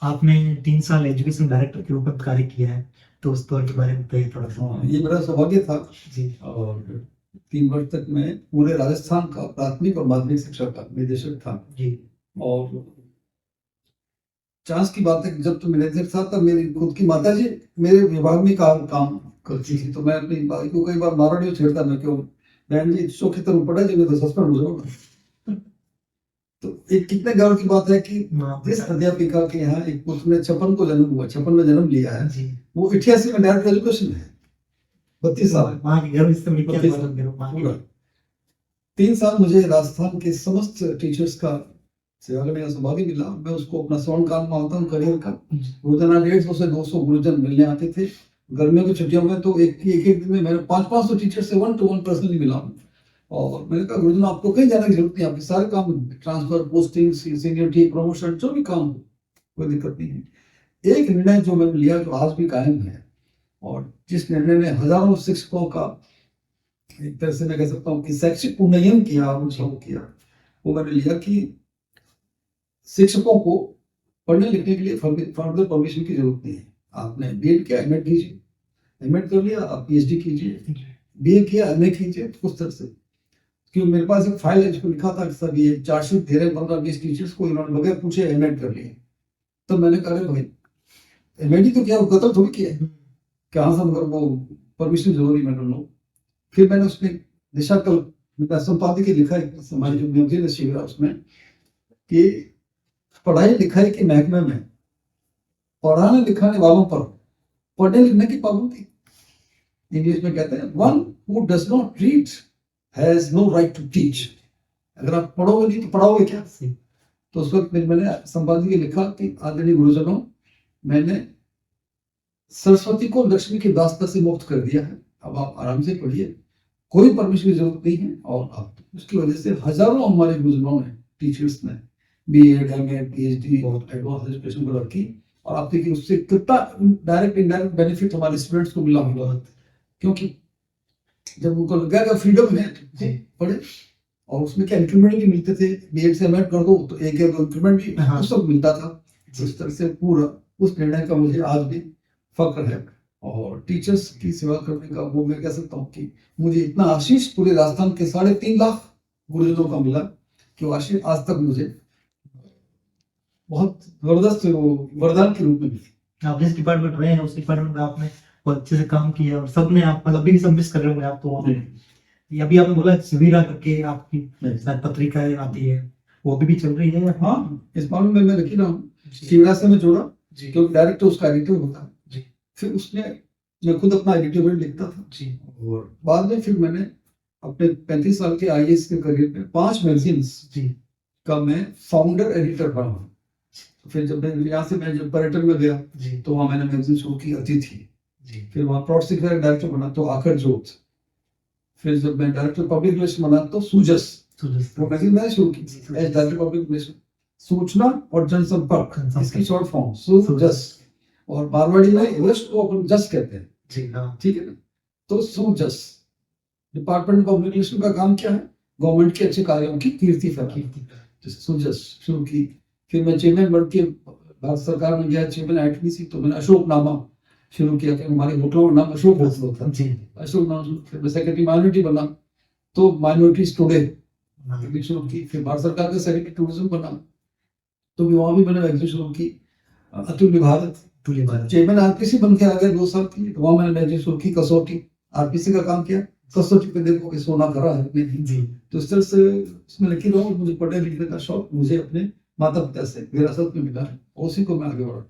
आपने 3 साल एजुकेशन डायरेक्टर के रूप में कार्य किया है, तो उस दौर के बारे में बताइए थोड़ा सा। हाँ, ये मेरा सौभाग्य था। जी और 3 वर्ष तक मैं पूरे राजस्थान का प्राथमिक और माध्यमिक शिक्षा का निदेशक था। जी और चांस की बात है कि जब तो मैनेजर था, तब मेरी खुद की माता जी मेरे विभाग में काम करती थी। तो मैं अपनी भाई को कई बार मारवाड़ी छेड़ता, मैं क्यों बहन जी चौकी तरफ पड़ा जी, मैं तो सस्पेंड हो जाऊंगा। तो एक कितने गर्व की बात है कि जिस अध्यापिका के यहाँ एक पुत्र ने 56 को जन्म हुआ, 56 में जन्म लिया है, जी वो 88 में डायरेक्ट एजुकेशन है। 32 साल वहाँ के घर इससे मिल के पूरा 3 साल मुझे राजस्थान के समस्त टीचर्स का सेवा करने का सौभाग्य मिला। मैं उसको अपना स्वर्ण काल मानता हूँ करियर का। रोजाना 150 से 200 गुरुजन मिलने आते थे। गर्मियों की छुट्टियों में तो एक दिन में मैंने 500 टीचर से 1-to-1 पर्सनली मिला। और मैंने कहा गुरुजन आपको कहीं जाने की जरूरत नहीं, आपके सारे काम ट्रांसफर, पोस्टिंग, सीनियरिटी, प्रमोशन, जो भी काम हो, कोई दिक्कत नहीं है। एक निर्णय जो मैंने लिया, जो आज भी कायम है, और जिस निर्णय ने हजारों शिक्षकों का एक तरह से मैं कह सकता हूँ कि शैक्षिक उन्नयन किया, वो मैंने लिया कि शिक्षकों को पढ़ने लिखने के लिए फर्दर परमिशन की जरूरत नहीं है। आपने बीएड किया, एमएड कीजिए, एमएड कर लिया आप पीएचडी कीजिए, बीए किया एमए कीजिए, उस तरह से। क्योंकि मेरे पास एक फाइल है जिसको लिखा था कि सब ये चार्जशीट दे रहे 15-20 टीचर्स को, इन्होंने बगैर पूछे एमएड कर लिए। तो मैंने कहा भाई एमएड ही तो किया, वो कतल थोड़ी किया है, क्या हाँ मगर वो परमिशन जरूरी मैं कर लो। फिर मैंने उसमें दिशा कल संपादकीय लिखा है हमारी जो म्यूजियम शिविर है उसमें, कि पढ़ाई लिखाई के महकमे में पढ़ाने लिखाने वालों पर पढ़ने लिखने की पाबंदी। इंग्लिश में कहते हैं one who does not read has no right to teach. अगर आप पढ़ोगे नहीं तो पढ़ाओगे क्या? तो उस वक्त मैंने संपादकीय लिखा कि आदरणीय गुरुजनों, मैंने सरस्वती को लक्ष्मी की दास्ता से मुक्त कर दिया है, अब आप आराम से पढ़िए, कोई परमिशन की जरूरत नहीं है। और अब उसकी वजह से हजारों हमारे गुरुजनों ने, टीचर्स ने BEd, MA, PhD, advance education को रखी। और आप देखिए उससे कितना डायरेक्ट इनडायरेक्ट बेनिफिट हमारे स्टूडेंट्स को मिला हुआ है। क्योंकि जब उनको लगा फ्रीडम है पढ़े, और उसमें क्या इंक्रीमेंट भी मिलते थे, बीएड से एमएड कर दो तो एक या दो इंक्रीमेंट भी उस वक्त मिलता था। इस तरह से पूरा उस निर्णय का मुझे आज भी फक्र है। और टीचर्स की सेवा करने का वो मैं कह सकता हूँ कि मुझे इतना आशीष पूरे राजस्थान के 3.5 लाख गुरुजनों का मिला कि वो आशीष आज तक मुझे बहुत जबरदस्त वो वरदान के रूप में मिली। आप जिस डिपार्टमेंट रहे हैं उस डिपार्टमेंट में आपने बहुत अच्छे से काम किया और सबने आप मतलब अभी भी सब मिस कर रहे होंगे आप तो वहाँ पे। ये अभी आपने बोला सवेरा करके आपकी शायद पत्रिका आती है, वो अभी भी चल रही है? हाँ, इस मामले में मैं लिखी रहा हूँ, सीवरा से मैं जोड़ा जी क्योंकि डायरेक्टर उसका एडिटर होता जी फिर उसने मैं खुद अपना एडिटोरियल लिखता था जी और बाद में फिर मैंने अपने 35 साल के आईएएस के करियर में 5 मैगजीन्स जी का मैं फाउंडर एडिटर बना हूँ। फिर जब मैं यहाँ से मैं जब पर्यटन में गया जी तो वहाँ मैंने मैगजीन शुरू की अतिथि, जी फिर वहाँ प्लॉट से डायरेक्टर बना तो आखिर जोत, फिर जब मैं डायरेक्टर पब्लिक रिलेशन बना तो सूजस, वो मैगजीन मैंने शुरू की एज डायरेक्टर पब्लिक रिलेशन, सूचना और जनसंपर्क इसकी शॉर्ट फॉर्म सूजस, और मारवाड़ी में इंग्लिश को अपन जस कहते हैं, जी हाँ ठीक है ना। तो सूजस डिपार्टमेंट ऑफ पब्लिक रिलेशन का काम क्या है, गवर्नमेंट के अच्छे कार्यों की कीर्ति फैलाना, जैसे सूजस शुरू की। फिर मैं चेयरमैन बन के भारत सरकार में गया, चेयरमैन आईटीसी, तो मैंने अशोक नामा शुरू किया कि हमारे होटलों का नाम अशोक होटल होता जी अशोक नाम। फिर मैं सेक्रेटरी माइनॉरिटी बना तो माइनॉरिटीज टुडे शुरू की। फिर भारत सरकार का सेक्रेटरी टूरिज्म बना तो भी वहां भी मैंने मैगजीन शुरू की, अतुल्य भारत। चेयरमैन आरपीसी बन के आ गया 2 साल के लिए, तो वहां मैंने मैगजीन शुरू की कसौटी, आरपीसी का काम किया, कसौटी पे देखो कि सोना भरा है जी तो इस तरह से उसमें लिखी रहा हूँ। मुझे पढ़ने लिखने का शौक मुझे अपने माता पिता से विरासत में मिला है, उसी को मैं आगे बढ़ा।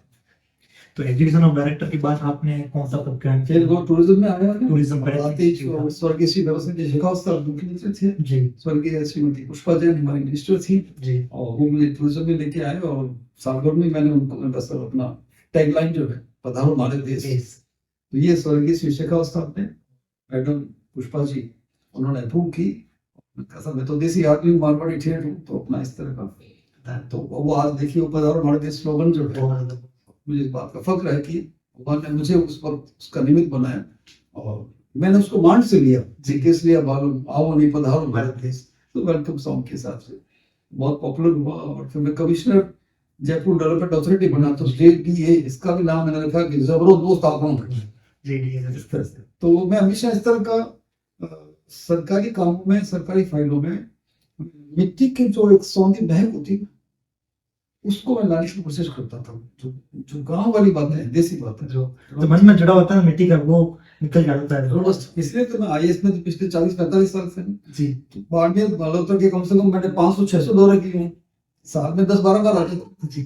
तो एजुकेशन ऑफ डायरेक्टर के बाद आपने कौन सा प्रोग्राम फिर वो टूरिज्म में आया, टूरिज्म आते ही स्वर्गीय श्री व्यवस्था जी शेखावत मुख्यमंत्री थे, जी स्वर्गीय श्रीमती पुष्पा जैन हमारी मिनिस्टर थी, जी और वो मुझे टूरिज्म में लेके आए और साल भर में मैंने उनको बस अपना टैगलाइन जो है पधारो हमारे देश, तो ये स्वर्गीय श्री शेखावत ने मैडम पुष्पा जी उन्होंने अप्रूव की। मैं तो देसी आदमी मारवाड़ी ठेठ हूँ तो अपना इस तरह का, तो वो आज देखिए पधारो हमारे देश स्लोगन जो है, मुझे इस बात का फक्र है कि भगवान ने मुझे उस पर उसका निमित्त बनाया और मैंने उसको मांड से लिया, जिज्ञेस लिया मालूम आओ नहीं पधारो भारत देश, तो वेलकम सॉन्ग के हिसाब से बहुत पॉपुलर हुआ। और फिर मैं कमिश्नर जयपुर डेवलपमेंट अथॉरिटी बना तो JDA इसका भी नाम मैंने रखा कि जबरदस्त आपको। तो मैं हमेशा इस तरह का सरकारी कामों में, सरकारी फाइलों में मिट्टी की जो एक सौंधी महक होती है उसको मैं लाने की कोशिश करता था, जो गांव वाली बातें हैं, देसी बातें जो मन में जुड़ा होता है मिट्टी का, वो निकल जाता है। बस इसलिए तो मैं आईएएस में तो पिछले 40-45 साल से जी बाड़मेर बालोतर के कम से कम मैंने 500-600 दौरे किए हैं, साल में 10-12 बार आते थे जी।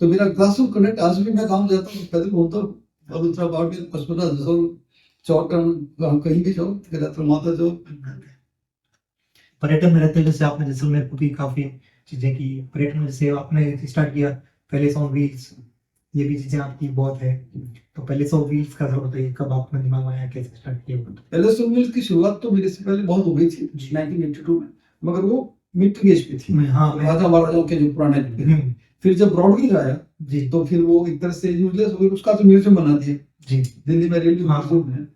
तो मेरा ग्रासरूट कनेक्ट आज भी मैं काम जाता हूँ, पैदल घूमता हूँ, बालोतरा बाड़मेर पचपना जसोल चौटन कहीं भी जाओ, गिरधारी माता जाओ। पर्यटन में रहते हैं, जैसे आपने जैसलमेर को भी काफी चीजें की, पर्यटन में जैसे आपने स्टार्ट किया पैलेस ऑन व्हील्स, ये भी चीजें आपकी बहुत है, तो पैलेस ऑन व्हील्स का जरूरत है, कब आपने दिमाग में आया, कैसे स्टार्ट किया? पैलेस ऑन व्हील्स की शुरुआत तो मेरे से पहले बहुत हो गई थी 1982 में, मगर वो मिड गेज पे थी, हाँ राजा महाराजाओं के जो पुराने। फिर जब ब्रॉडगेज आया जी तो फिर वो एक तरह से यूजलेस हो गई, उसका तो म्यूजियम बना दिया जी दिल्ली में रेलवे म्यूजियम है।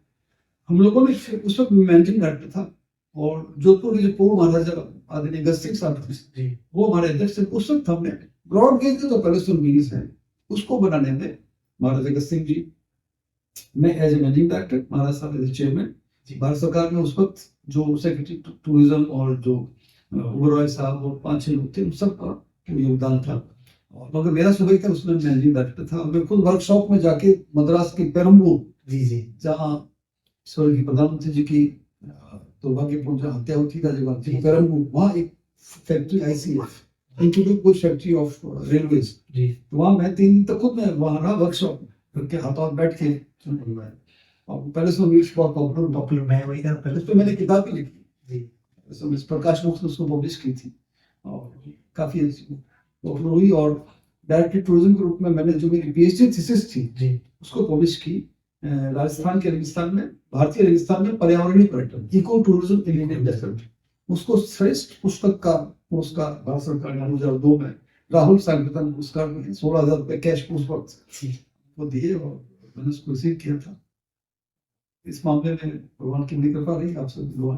हम लोगों ने उस वक्त मैनेजिंग डायरेक्टर था और जोधपुर के जो पूर्व महाराजा आदरणीय गज सिंह साहब थे वो हमारे अध्यक्ष थे। उस वक्त हमने ब्रॉड गेज का जो पैलेस ऑन व्हील्स है उसको बनाने में महाराजा गज सिंह जी, मैं एज ए मैनेजिंग डायरेक्टर, महाराज साहब एज ए चेयरमैन, भारत सरकार में उस वक्त जो सेक्रेटरी टूरिज्म और जो ओबरॉय साहब और 5-6 लोग थे, उन सबका योगदान था। और मगर मेरा सुबह था उसमें मैनेजिंग डायरेक्टर था। मैं खुद वर्कशॉप में जाके मद्रास के पेरम्बूर जी जहाँ स्वर्गीय प्रधानमंत्री जी की दुर्भाग्यपूर्ण जहाँ हत्या हुई थी राजीव थी, पेरम्बूर वहाँ एक factory ICF including factory of railways जी, तो वहाँ मैं 3 दिन तक खुद मैं वहाँ रहा वर्कशॉप करके हाथों हाथ बैठ के और पहले से व्हील्स बहुत पॉपुलर मैं वही था पहले उस पर मैंने किताब भी लिखी जी, प्रकाश बुक्स ने उसको पब्लिश की थी और काफी अच्छी पॉपुलर हुई। और डायरेक्टर टूरिज्म के रूप में मैंने जो मेरी PhD थीसिस थी जी उसको पब्लिश की राजस्थान के रेगिस्तान में, भारतीय रेगिस्तान में पर्यावरणीय पर्यटन, eco tourism in Indian desert, उसको श्रेष्ठ पुस्तक का पुरस्कार भारत सरकार ने 2002 में राहुल सागर पुरस्कार में 16,000 रुपए कैश उस वक्त वो दिए और मैंने उसको रिसीव किया था। इस मामले में भगवान की कृपा रही, आप सब दुआ।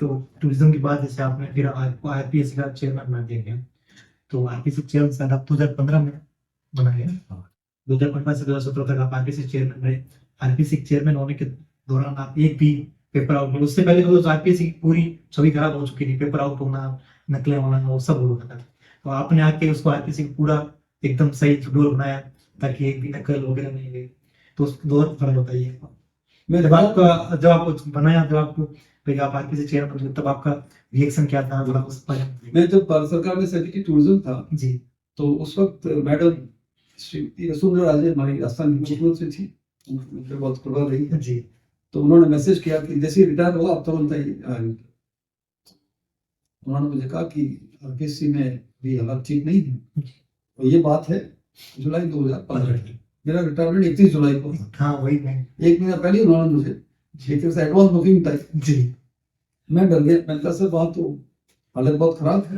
तो टूरिज्म के बाद जैसे आपने फिर आपको IPSC का चेयरमैन बना दिया गया, तो IPSC चेयरमैन शायद आप 2015 में बना गया, 2015 से 2017 तक आप IPSC चेयरमैन रहे। IPSC चेयरमैन होने के दौरान आप एक भी पेपर आउट, उससे पहले तो IPSC की पूरी छवि खराब हो चुकी थी, पेपर आउट होना, नकलें होना, वो सब हो रहा था, तो आपने आके उसको IPSC पूरा एकदम सही शेड्यूल बनाया ताकि एक भी नकल वगैरह नहीं हुई। तो उस दौर का बताइए। मैं जब आपका जब आप बनाया जब आपको फिर आप आरपीसी चेयरमैन बने, तब आपका रिएक्शन क्या था थोड़ा उस पर? मैं जब भारत सरकार में सेक्रेटरी टूरिज्म था जी तो उस वक्त मैडम श्रीमती वसुंधरा राजे हमारी राजस्थान की मुख्यमंत्री थी, उनसे बहुत कृपा रही है। जी तो उन्होंने मैसेज किया कि जैसे रिटायर हुआ आप तुरंत आइए। उन्होंने मुझे कहा कि आरपीसी में भी हालात ठीक नहीं है। तो ये बात है जुलाई 2015 की, मेरा रिटायरमेंट 31 जुलाई को था। हाँ वही मैं। एक महीना पहले उन्होंने मुझे एक तरह से एडवांस बुकिंग टाइप। जी मैं डर गया, मैंने कहा सर बात तो हालत बहुत खराब है,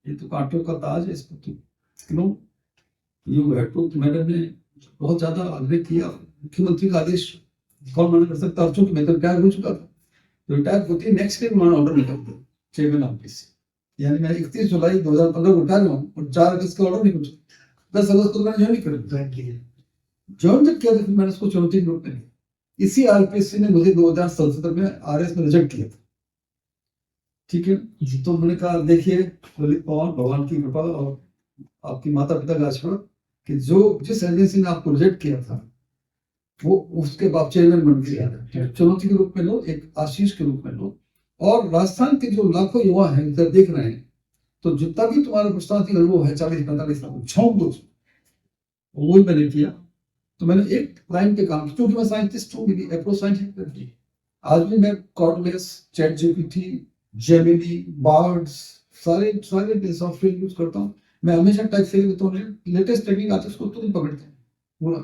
ये तो कांटों का ताज है, इसको तो know you have to. Madam ने बहुत ज्यादा आग्रह किया, मुख्यमंत्री का आदेश कौन मना कर सकता, चूंकि मैं तो रिटायर हो चुका था। तो रिटायर होती नेक्स्ट डे उन्होंने ऑर्डर निकल दिया चेयरमैन आरपीसी, यानी मैं 31 जुलाई 2015 को रिटायर हुआ और 4 अगस्त का ऑर्डर निकल चुका। 10 अगस्त को मैंने ज्वाइन कर ज्वाइन जब किया तो फिर मैंने उसको चुनौती के रूप में लिया। इसी आरपीसी ने मुझे 2017 में आरएस में रिजेक्ट किया था, ठीक है। तो मैंने कहा देखिए ललित पवार, भगवान की कृपा और आपकी माता पिता का आशीर्वाद कि जो जिस एजेंसी ने आपको रिजेक्ट किया था वो उसके बाद चेयरमैन बन गया। चुनौती के रूप में लो, एक आशीष के रूप में लो। और राजस्थान के जो लाखों युवा हैं इधर देख रहे हैं, तो जितना भी तुम्हारा प्रशासनिक अनुभव है 40-45 साल झोंक दो, वो मैंने किया। तो मैंने एक लाइन पे काम किया, क्योंकि मैं साइंटिस्ट हूँ, मेरी अप्रोच साइंटिफिक। आज भी मैं cordless, chat GPT, Gemini, birds सारे सॉफ्टवेयर यूज करता हूँ। मैं हमेशा टाइप से तो लेटेस्ट टेक्निक आती है उसको तुरंत पकड़ते हैं पूरा।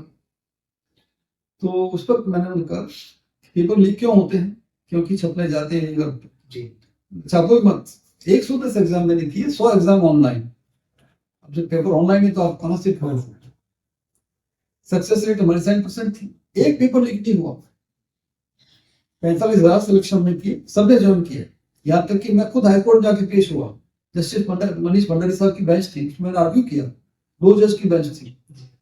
तो उस पर मैंने उनका पेपर लीक क्यों होते हैं, क्योंकि छपने जाते हैं अगर जी छापो मत। 110 एग्जाम मैंने किए, 100 एग्जाम ऑनलाइन। अब जब पेपर ऑनलाइन है तो आप कहाँ से पढ़ो। सक्सेस रेट हमारी 7% थी, एक पेपर लीक नहीं हुआ। 45,000 सिलेक्शन में किए, सबने ज्वाइन किया। यहाँ तक कि मैं खुद हाईकोर्ट जाके पेश हुआ, जस्टिस मनीष भंडारी साहब की बेंच थी, मैंने आर्ग्यू किया, 2 जज की बेंच थी।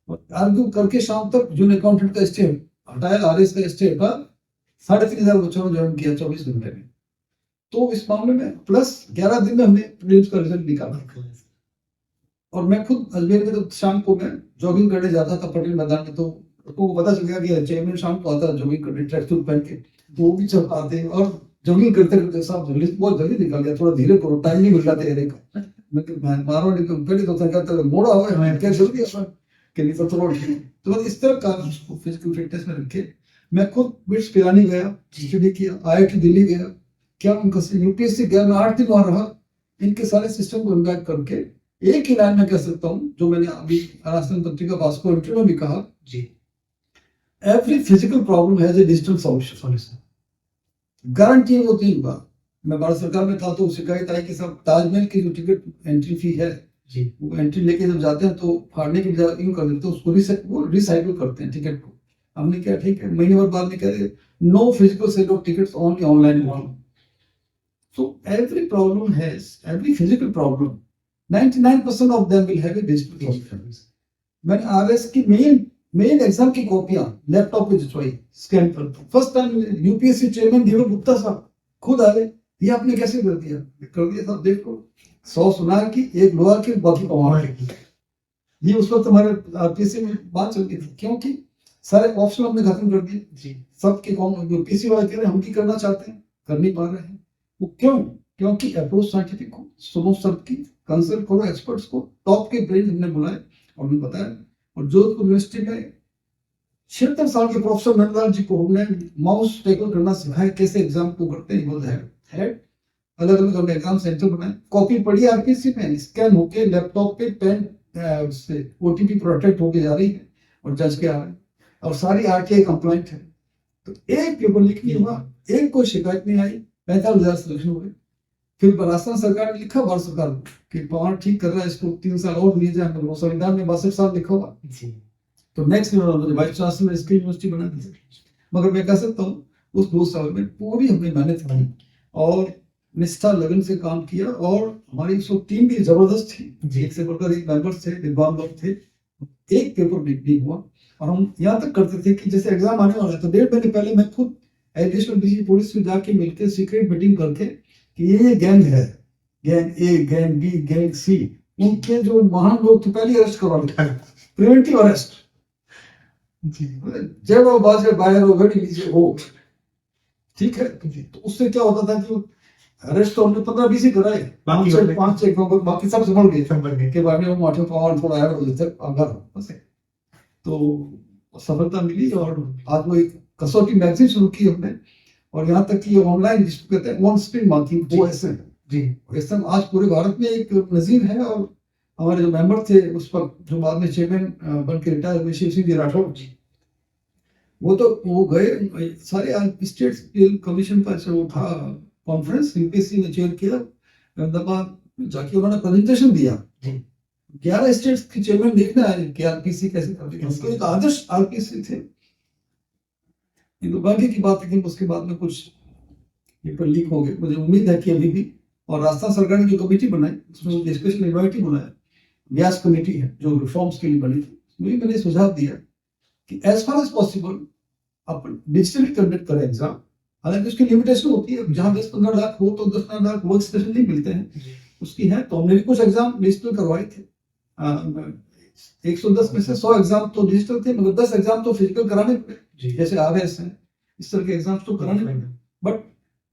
और आर्ग्यू करके शाम तक जूनियर अकाउंटेंट का स्टे हटाया, आरएस का स्टे हटा, 3,500 बच्चों ने ज्वाइन किया 24 घंटे में। तो इस मामले में प्लस 11 दिन में हमने प्रीलिम्स का रिजल्ट निकाला। और मैं खुद अजमेर में तो शाम को मैं जॉगिंग करने जाता था पटेल मैदान में, तो लोगों को पता चल गया कि चेयरमैन शाम को आता जॉगिंग करने ट्रैक सूट पहन के, तो वो भी चल आते। और जॉगिंग करते करते साहब जल्दी बहुत जल्दी निकल गया, थोड़ा धीरे करो, टाइम नहीं मिल रहा तेरे का। मैं मारो नहीं तो पहले तो कहता मोड़ा हुआ है क्या जल्दी कि नहीं तो बस इस तरह का उसको फिजिकल फिटनेस में रखे। मैं खुद बिट्स पिलानी गया, स्टडी किया, IIT दिल्ली गया, क्या उनका यूपीएससी गया, मैं 8 दिन वहां रहा। इनके सारे सिस्टम को इम्पैक्ट करके एक ही लाइन में कह सकता हूँ, जो मैंने अभी राष्ट्रीय पत्रिका भास्कर इंटरव्यू में भी कहा जी, every physical problem has a digital solution. Guarantee वो नहीं होगा। मैं भारत सरकार में था तो शिकायत आई कि सब ताजमहल की जो टिकट एंट्री फी है जी, वो एंट्री लेके जब जाते हैं तो फाड़ने की बजाय यूं कर देते हैं, उसको रिसाइकिल करते हैं टिकट को। हमने क्या ठीक है, महीने भर बाद में कह रहे no physical sale of tickets, only online booking. So every problem has, every physical problem, 99% of them will have a digital solution. मैंने RS की मेन एग्जाम की कॉपियां लैपटॉप पे जितवाई, स्कैन कर। First time UPSC chairman Deepak Gupta साहब खुद आए, ये आपने कैसे कर दिया साहब, देखो 100 सुनार की, 1 लोहार की, बाकी पवार की। ये उस वक्त हमारे आरपीसी में बात चल रही थी, क्योंकि सारे ऑप्शन हमने खत्म कर दिए जी। सबके यूपीएससी वाले कह रहे हैं हम भी करना चाहते हैं, कर नहीं पा रहे हैं। वो क्यों? क्योंकि अप्रोच साइंटिफिक को सुनो, सबकी कंसल्ट करो, एक्सपर्ट्स को, टॉप के ब्रेन हमने बुलाए और उन्हें बताया। और जोधपुर यूनिवर्सिटी में 76 साल के प्रोफेसर नंदलाल जी को हमने माउस टैकल करना सिखाया, कैसे एग्जाम को करते हैं। अलग अलग हमने एग्जाम सेंटर बनाए, कॉपी पड़ी आरपीसी में, स्कैन होके लैपटॉप पे पेन उससे OTP प्रोटेक्ट होके जा रही है और जज के आ रहे हैं, और सारी RTI कंप्लाइंट है। तो एक पेपर लीक नहीं हुआ, एक कोई शिकायत नहीं आई, 45,000 सिलेक्शन हो गए। फिर राजस्थान सरकार ने लिखा भारत सरकार को कि पवार ठीक कर रहा है, इसको 3 साल और दिए जाए। संविधान में 62 साल लिखा हुआ जी। तो नेक्स्ट वाइस चांसलर इसकी यूनिवर्सिटी बना दी। मगर मैं कह सकता हूँ उस 2 साल में पूरी हमने मेहनत की और निष्ठा लगन से काम किया। और हमारी टीम भी जबरदस्त थी, एक से बढ़कर एक मेंबर्स थे, विद्वान लोग थे। एक पेपर लीक नहीं हुआ। और हम यहाँ तक करते थे कि जैसे एग्जाम आने वाला है तो 1.5 महीने पहले मैं खुद एडिशनल डीजी पुलिस में जाके मिलकर सीक्रेट मीटिंग करके कि ये गैंग है, gang A, gang B, gang C, उनके जो महान लोग थे पहले अरेस्ट करवा देते, प्रिवेंटिव अरेस्ट। जी जब वो बाजे बाहर हो घड़ी लीजिए हो, ठीक है। तो उससे क्या होता था कि अरेस्ट तो हमने 15-20 ही कराए, बाकी 5-6 को बाकी सब संभल गए संभल गए। के बाद में वो माठे पावर थोड़ा ऐड हो जाते अंदर बस। तो सफलता मिली और आज वो एक कसौटी मैगजीन शुरू की हमने, और यहाँ तक कि ऑनलाइन जिसको कहते हैं ऑन स्क्रीन मार्किंग OSM, जी OSM आज पूरे भारत में एक नजीर है। और हमारे जो मेंबर थे उस पर, जो बाद में चेयरमैन बन के रिटायर हुए, शिव सिंह जी राठौर जी, वो गए सारे स्टेट स्किल कमीशन का जो था कॉन्फ्रेंस, यूपीएससी ने चेयर किया, अहमदाबाद जाके उन्होंने प्रेजेंटेशन दिया। जी 11 स्टेट्स के चेयरमैन देखने आए कि आरपीसी कैसे करते हैं, उसके एक आदर्श आरपीसी थे। ये तो बाकी की बात है कि उसके बाद में कुछ पेपर लीक हो गए। मुझे उम्मीद है कि अभी भी, और राजस्थान सरकार ने जो कमेटी बनाई उसमें स्पेशल इन्वाइटी बनाया, व्यास कमेटी है जो रिफॉर्म्स के लिए बनी थी, उसमें मैंने सुझाव दिया कि एज फार एज पॉसिबल अपन डिजिटली कंडक्ट करें एग्जाम। हालांकि उसकी लिमिटेशन होती है, जहां 10-15 लाख हो तो 10-15 लाख वर्क स्टेशन नहीं मिलते हैं, उसकी है। तो हमने भी कुछ एग्जाम डिजिटल करवाए थे। 110 में से 100 एग्जाम तो डिजिटल थे, मगर 10 एग्जाम तो फिजिकल कराने पड़े, जैसे RS है, इस तरह के एग्जाम्स तो कराने पड़े। बट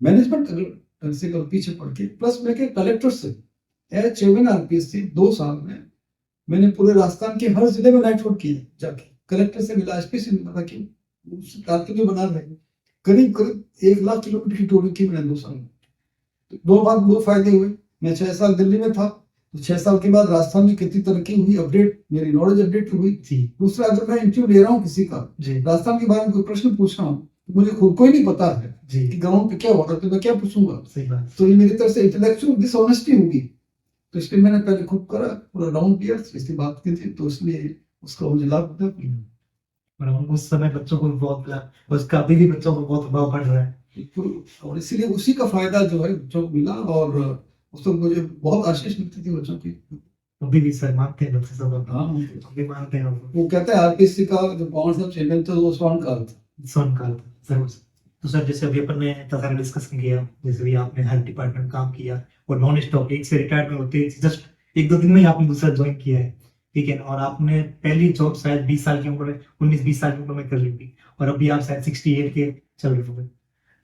मैनेजमेंट अगर से पीछे पड़ के, प्लस मैं के कलेक्टर से एज चेयरमैन RPSC 2 साल में मैंने पूरे राजस्थान के हर जिले में नाइट वोट किया, जाके कलेक्टर से मिला, SP से मिला कि कारतून बना रहे। करीब 1 लाख किलोमीटर की टूरिंग की मैंने 2 साल में। तो 2 फायदे हुए। मैं 6 साल दिल्ली में था, तो 6 साल के बाद राजस्थान में कितनी तरक्की हुई, अपडेट मेरी नॉलेज अपडेट हुई। दूसरा, अगर मैं इंटरव्यू ले रहा हूँ किसी का, राजस्थान के बारे में कोई प्रश्न पूछ रहा हूँ, तो मुझे खुद को ही नहीं पता है कि ग्राउंड पे क्या हो रहा है, तो मैं क्या पूछूंगा। तो ये मेरी तरफ से इंटेलेक्चुअल डिसऑनेस्टी होगी। तो इसलिए मैंने पहले खुद करा, पूरा राउंड किया, इसलिए बात की थी, तो इसलिए उसका मुझे लाभ होता है। उस समय बच्चों को बहुत मिला, उसका अभी भी बच्चों को बहुत प्रभाव पड़ रहा है, और इसीलिए उसी का फायदा जो है बच्चों को मिला, और उसको मुझे बहुत आशीष मिलती थी बच्चों की। अभी भी सर मानते हैं बच्चे सब। हाँ, अभी मानते हैं वो कहते हैं RPSC का जो पवन साहब चेयरमैन था वो स्वर्णकाल था। स्वर्णकाल जरूर। तो सर जैसे अभी अपन ने इतना सारा डिस्कशन किया, जैसे भी आपने हर डिपार्टमेंट में काम किया और नॉन स्टॉप एक से रिटायरमेंट होते जस्ट 1-2 दिन में ही आपने दूसरा ज्वाइन किया है, ठीक है। और आपने पहली जॉब शायद 20 साल की उम्र में, 19-20 साल की उम्र में कर ली थी, और अभी आप शायद 68 के चल रहे हो।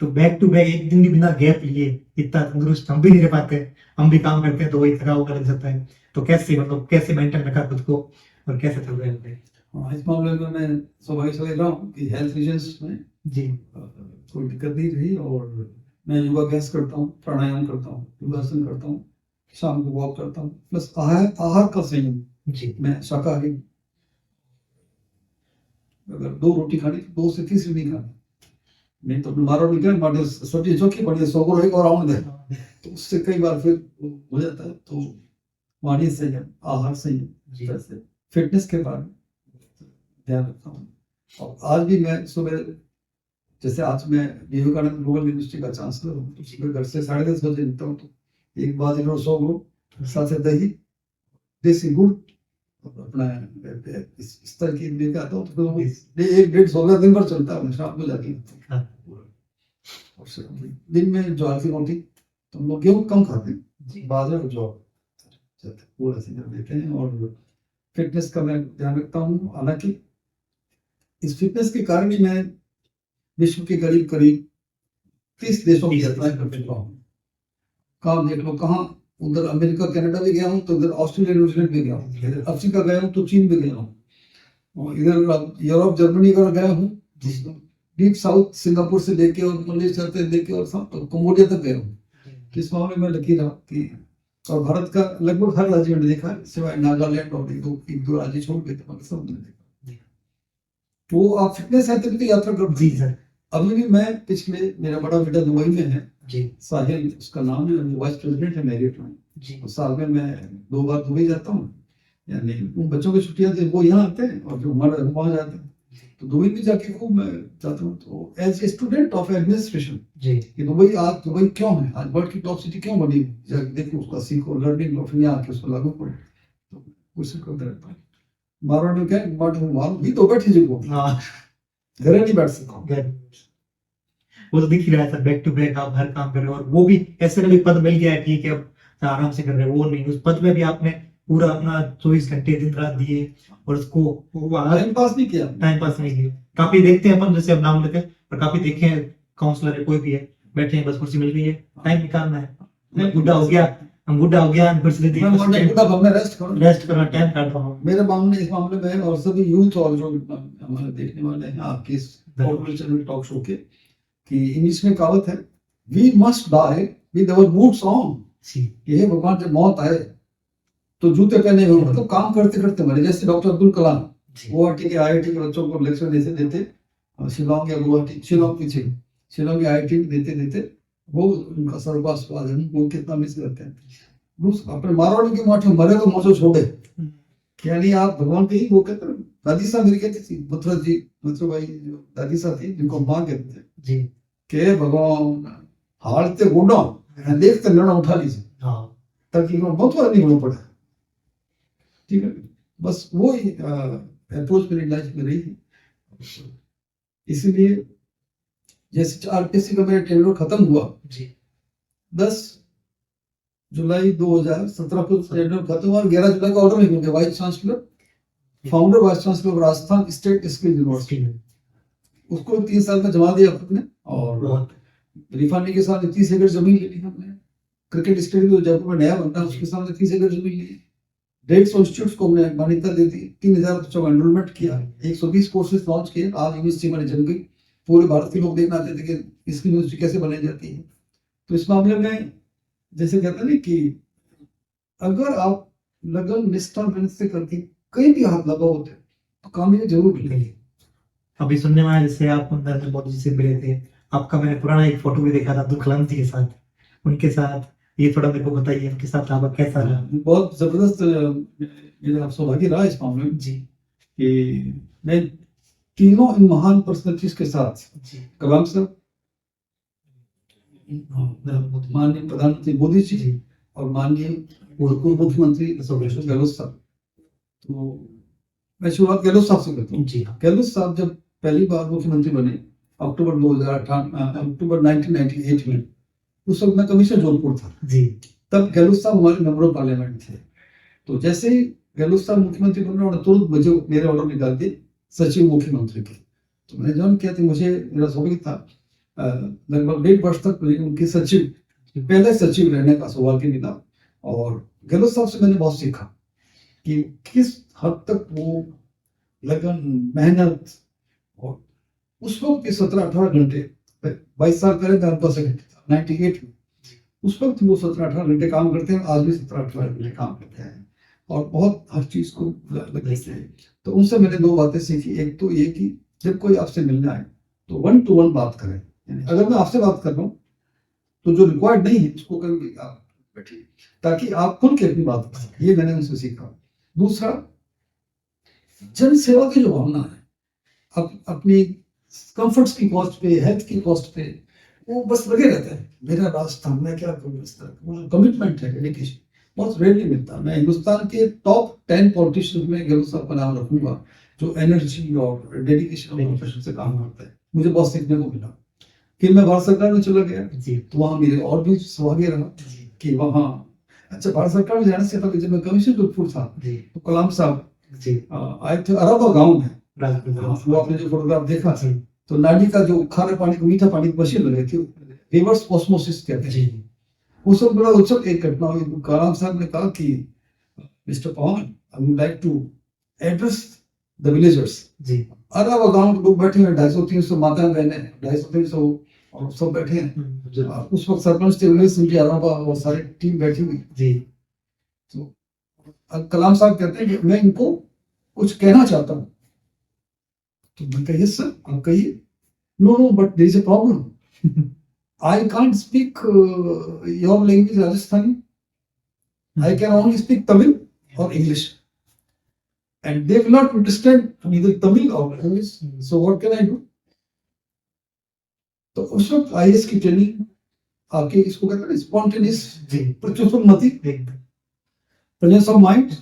तो बैक टू बैक एक दिन भी बिना गैप लिए इतना तंदुरुस्त हम भी नहीं रह पाते। हम भी काम करते हैं तो वही थका हुआ लग जाता है। तो कैसे मतलब कैसे मेंटेन रखा खुद को और कैसे चल रहे हैं? इस मामले में मैं सौभाग्य समझ रहा हूँ कि हेल्थ रीजंस में जी कोई दिक्कत नहीं रही। और मैं योगाभ्यास करता हूँ, प्राणायाम करता हूँ, योगासन करता हूँ, शाम को वॉक करता हूँ, प्लस आहार का संयम। जी मैं शाकाहारी, अगर 2 रोटी खानी तो 2 से 3 नहीं खानी, नहीं तो मारो निकल मारे सब्जी चोखी बढ़िया 100 को एक और आउंड दे, तो उससे कई बार फिर हो जाता है। तो वाणी संयम, आहार संयम, जैसे फिटनेस के बारे में ध्यान रखता हूँ। और आज भी मैं सुबह, जैसे आज मैं विवेकानंद ग्लोबल यूनिवर्सिटी का चांसलर हूँ, तो सुबह घर से 10:30 बजे निकलता हूँ, तो एक बाजरे 100 ग्राम साथ दही, देसी गुड़, अपना इस तरह की लेके आता हूँ। तो 1-1.5 दिन भर चलता है, शाम को जाके। और दिन में ज्वार की रोटी, तो हम लोग गेहूँ कम खाते हैं, बाजरा और ज्वार पूरा सीजन देते हैं। और फिटनेस का मैं ध्यान रखता हूँ। हालांकि इस फिटनेस के कारण ही मैं विश्व के करीब 30 देशों की यात्राएं कर चुका हूँ। काम देख लो कहाँ, उधर अमेरिका कनाडा भी गया हूँ, तो उधर ऑस्ट्रेलिया न्यूजीलैंड भी गया हूँ, इधर अफ्रीका गया हूँ तो चीन भी गया हूँ, और इधर यूरोप जर्मनी का गया हूँ, डीप साउथ सिंगापुर से लेके और मलेशिया से लेके और कंबोडिया तक गया हूँ। इस मामले में लकी रहा कि, और भारत का लगभग हर राज्य में देखा है, सिवाय नागालैंड और एक दो राज्य छोड़ के, तो सब मैंने देखा। तो आप फिटनेस है तभी तो यात्रा कर। जी सर, अभी भी मैं पिछले, मेरा बड़ा बेटा दुबई में है जी, साहिल उसका नाम है, वाइस प्रेसिडेंट है मेरिट में जी। तो साल में मैं 2 बार दुबई जाता हूँ, यानी उन बच्चों की छुट्टियां थे वो यहाँ आते हैं और जो हमारे वहाँ जाते हैं, तो दुबई भी जाके खूब मैं जाता हूँ। तो as a student of administration जी, कि दुबई आज दुबई क्यों है, आज वर्ल्ड की टॉप सिटी क्यों बनी, देखो उसका सीखो, लर्निंग लो, फिर यहाँ आके उसको लागू करो, तो कोशिश करते रहता है। मारो नहीं क्या मारो भी तो बैठी जी को, घर नहीं बैठ सकता, वो तो दिख ही रहा है सर, बैक टू बैक आप हर काम कर रहे हो, और वो भी ऐसे नहीं पद मिल गया है ठीक है अब आराम से कर रहे हो, वो नहीं, उस पद में भी आपने पूरा अपना 24 घंटे दिन रात दिए और उसको वो टाइम पास नहीं किया। टाइम पास नहीं किया। काफी देखते हैं अपन, जैसे अब नाम लेते हैं, पर काफी देखे हैं काउंसलर है, कोई भी है, बैठे हैं, बस कुर्सी मिल गई है, टाइम निकालना है, बुढ़ा हो गया, हम बुढ़ा हो गया, कुर्सी दे दी, मैं मॉर्निंग उठा, अब मैं रेस्ट करूं। रेस्ट करना, टाइम काट रहा हूँ। मेरे मामले इस मामले में और सभी यूथ और जो हमारे देखने वाले हैं आपके इस चैनल टॉक शो के, कि इंग्लिश में कहावत है, we must die with our boots on. जी कि हे भगवान, जब मौत आए तो जूते पहने हुए, मतलब काम करते करते मरे। जैसे डॉक्टर अब्दुल कलाम गुवाहाटी के IIT के बच्चों को लेक्चर देते शिलोंग या गुवाहाटी, शिलोंग पीछे, शिलोंग के IIT देते देते वो उनका सर्वपास हुआ है, वो कितना मिस करते हैं। अपने मारवाड़ी के माठे मरे तो मोचो छोड़े। यानी आप भगवान के ही वो कहते हैं। दादी साहब मेरी कहती थी, मथुरा जी, मथुरा भाई जो दादी साहब थी, जिनको माँ कहते थे, जी के भगवान हालते गुडो देखते निर्णय उठा लीजिए, हाँ ताकि बहुत नहीं होना पड़े। ठीक है, बस वो ही अप्रोच मेरी लाइफ में रही है। इसीलिए जैसे RPSC का मेरा टेन्योर खत्म हुआ जी 10 जुलाई 2017 को टेन्योर खत्म हुआ और 11 जुलाई को ऑर्डर निकल गया, vice chancellor, founder vice chancellor Rajasthan state skill university में। उसको 3 साल में जमा दिया अपने, और रिफानी के साथ 30 एकड़ जमीन ले ली हमने। क्रिकेट स्टेडियम जो जयपुर में नया बनता है उसके सामने 30 एकड़ जमीन ली। 150 इंस्टीट्यूट्स को हमने मान्यता दे दी, 3000 बच्चों का एनरोलमेंट किया, 120 कोर्सेज लॉन्च किए। आज यूनिवर्सिटी में जम गई, पूरे भारत के लोग देखना चाहते थे कि इसकी यूनिवर्सिटी कैसे बनाई जाती है। तो इस मामले में जैसे कहते हैं कि अगर आप लगन निष्ठा मेहनत से करके कहीं भी हाथ लगा होते तो कामयाबी जरूर मिलेगी। अभी सुनने में आया, जैसे आप नरेंद्र मोदी जी से मिले थे, आपका मैंने पुराना एक फोटो भी देखा था अब्दुल कलाम जी के साथ, उनके साथ ये थोड़ा मेरे को बताइए, उनके साथ आपका कैसा रहा? बहुत जबरदस्त मेरा सौभाग्य रहा इस मामले में जी कि मैं तीनों इन महान पर्सनैलिटीज के साथ, जी कलाम साहब, माननीय प्रधानमंत्री मोदी जी और माननीय पूर्व मुख्यमंत्री अशोक गहलोत साहब। तो मैं शुरुआत गहलोत साहब से करता हूँ। जी गहलोत साहब जब पहली बार मुख्यमंत्री बने अक्टूबर 1998 में, उस वक्त मैं कमिश्नर जोधपुर था जी। तब गहलोत साहब हमारे मेंबर ऑफ पार्लियामेंट थे। तो जैसे ही गहलोत साहब मुख्यमंत्री बने, उन्होंने तुरंत मुझे मेरे ऑर्डर निकाल दिए सचिव मुख्यमंत्री के। तो मैंने ज्वाइन किया था, मुझे मेरा सौभाग्य था लगभग 1.5 वर्ष तक उनके सचिव, पहले सचिव रहने का सौभाग्य मिला। और गहलोत साहब से मैंने बहुत सीखा कि किस हद तक वो लगन, मेहनत, और उस वक्त के 17-18 घंटे, 22 साल पहले मैं आपका सेक्रेटरी था 98 में, उस वक्त वो 17-18 घंटे काम करते हैं, आज भी 17-18 घंटे काम करते हैं और बहुत हर चीज को लगते हैं। तो उनसे मैंने 2 बातें सीखी। एक तो ये कि जब कोई आपसे मिलने आए तो 1 to 1 बात करें, यानी अगर मैं आपसे बात कर रहा हूँ तो जो रिक्वायर्ड नहीं है उसको करेंगे आप बैठिए, ताकि आप खुल के अपनी बात कर सकें। ये मैंने उनसे सीखा। दूसरा, जन सेवा की जो भावना है, अपनी कंफर्ट्स की कॉस्ट पे, हेल्थ की कॉस्ट पे वो बस लगे रहते हैं। मेरा रास्ता, मैं क्या करूँ, इस तरह वो कमिटमेंट है, डेडिकेशन बहुत रेयरली मिलता। मैं हिंदुस्तान के टॉप 10 पॉलिटिशियंस में गहलोत साहब का नाम रखूंगा जो एनर्जी और डेडिकेशन और प्रोफेशन से काम करते हैं। मुझे बहुत सीखने को मिला। फिर मैं भारत सरकार में चला गया जी, तो वहाँ मेरे और भी सौभाग्य रहा कि वहाँ, अच्छा, भारत सरकार में जाने से पहले जब मैं कमिश्नर जोधपुर था तो कलाम साहब जी आए थे अराबा गाँव में। वो आपने जो फोटोग्राफ देखा तो नाली का जो खारे पानी को मीठा पानी की मशीन लगी थी, रिवर्स ऑस्मोसिस कहते हैं। उस वक्त बड़ा उत्सव एक घटना हुई। कलाम साहब ने कहा कि mister Pawan, I would like to address the villagers जी। अराबा गांव के लोग बैठे हैं, 250-300 माताएं बहनें, 250-300 और सब बैठे हैं। उस वक्त सरपंच थे उमेश सिंह जी अराबा और सारी टीम बैठी हुई जी। तो कलाम साहब कहते हैं कि मैं इनको कुछ कहना चाहता हूँ। तो मैं कहिए सर, आप कहिए। No no, but there is a problem, I can't speak your language Rajasthani, I can only speak Tamil और English and they will not understand either Tamil or English, so what can I do? तो उस वक्त IAS की training आपके इसको कहते हैं spontaneous प्रचुरमति, presence of mind,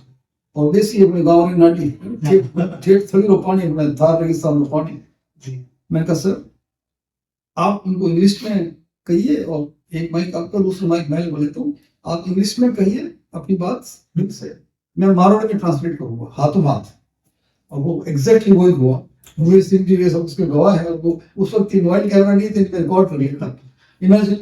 और देसी अपने गांव में नाटी ठेठ थली रोपानी अपने थार रेगिस्तान रोपानी जी। मैंने कहा सर आप उनको इंग्लिश में कहिए, और एक माइक आपका दूसरा माइक मैं बोले तो आप इंग्लिश में कहिए अपनी बात से, मैं मारवाड़ी में ट्रांसलेट करूंगा हाथों हाथ, और वो एग्जैक्टली वही हुआ। मुझे सिंह जी ये सब उसके गवाह है, और वो उस वक्त मोबाइल कैमरा नहीं थे, रिकॉर्ड कर लिया था। इमेजिन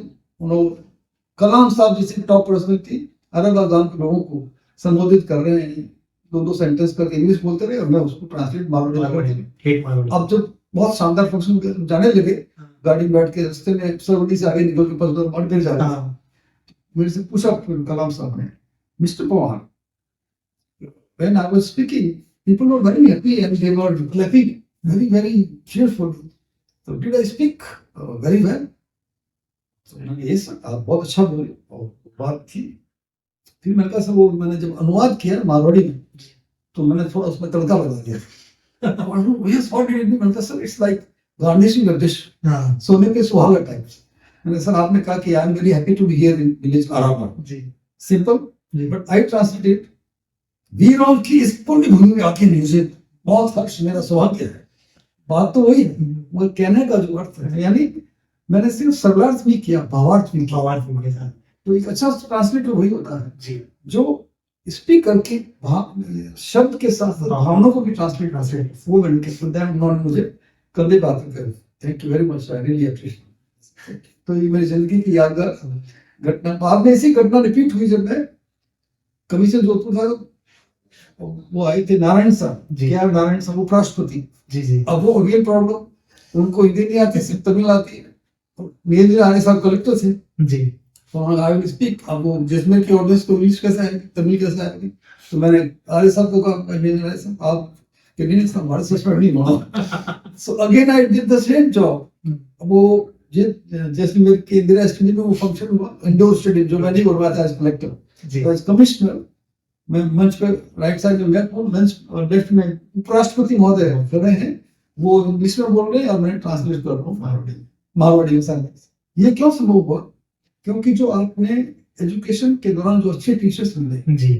कलाम साहब जैसे टॉप पर्सनैलिटी अरब आजाम के लोगों को संबोधित कर रहे हैं, दो दो सेंटेंस करके इंग्लिश बोलते रहे, और मैं उसको ट्रांसलेट मारवाड़ी। अब जब बहुत शानदार फंक्शन जाने लगे, गाड़ी में बैठ के रास्ते में सरवटी से आगे निकल के पास फिर जा रहे थे, मेरे से पूछा कलाम साहब ने, mister Pawar, when I was speaking, people were very happy and they were clapping, very cheerful. So did I speak very well? तो मैंने ये आप बहुत अच्छा बोले, और बात थी। फिर मैंने कहा सर, वो मैंने जब अनुवाद किया मारवाड़ी में, तो मैंने थोड़ा उसमें तड़का लगा दिया। Yes, what did you do? मैंने कहा sir, it's like garnishing a dish, सोने के सुहागा टाइप्स। मैंने सर, आपने कहा कि I am very happy to be here in village Arama. Simple, but I translated वीरों की इस पुण्य भूमि में आके म्यूजिक, बहुत हर्ष, मेरा सौभाग्य है। बात तो वही है, वो कहने का जो अर्थ है, यानी मैंने सिर्फ सरलार्थ भी किया, भावार्थ भी किया। तो एक अच्छा ट्रांसलेटर वही होता है जो स्पीक करके शब्द के साथ भावनाओं को भी ट्रांसलेट वो मैंने किया। उन्होंने मुझे कल बात कर, thank you very much, I really appreciate. तो ये मेरी जिंदगी की यादगार घटना। बाद में ऐसी घटना रिपीट हुई जब मैं कमीशन जोधपुर था, वो आए थे नारायण साहब, क्या नारायण साहब उपराष्ट्रपति जी। अब वो अगेन प्रॉब्लम, उनको हिंदी नहीं आती, सिर्फ तमिल आती है। नीरज आर्य साहब कलेक्टर थे जी, तो आई विल स्पीक। अब वो जिसमें की ऑडियंस को इंग्लिश कैसे आएगी, तमिल कैसे आएगी, तो मैंने आर्य साहब को कहा, आर्य साहब आप हमारे सस्पेंड नहीं होना। So again I did the same job. वो जैसलमेर के इंदिरा स्टेडियम में वो फंक्शन हुआ, इंडोर स्टेडियम, जो मैंने करवाया था एज कलेक्टर, एज कमिश्नर। मैं मंच पे राइट साइड में बैठ, मंच और लेफ्ट में उपराष्ट्रपति महोदय खड़े हैं, वो इंग्लिश में बोल रहे हैं और मैं ट्रांसलेट कर रहा हूँ मारवाड़ी में। ये क्यों संभव हुआ? क्योंकि जो आपने एजुकेशन के दौरान जो अच्छे टीचर्स मिले जी,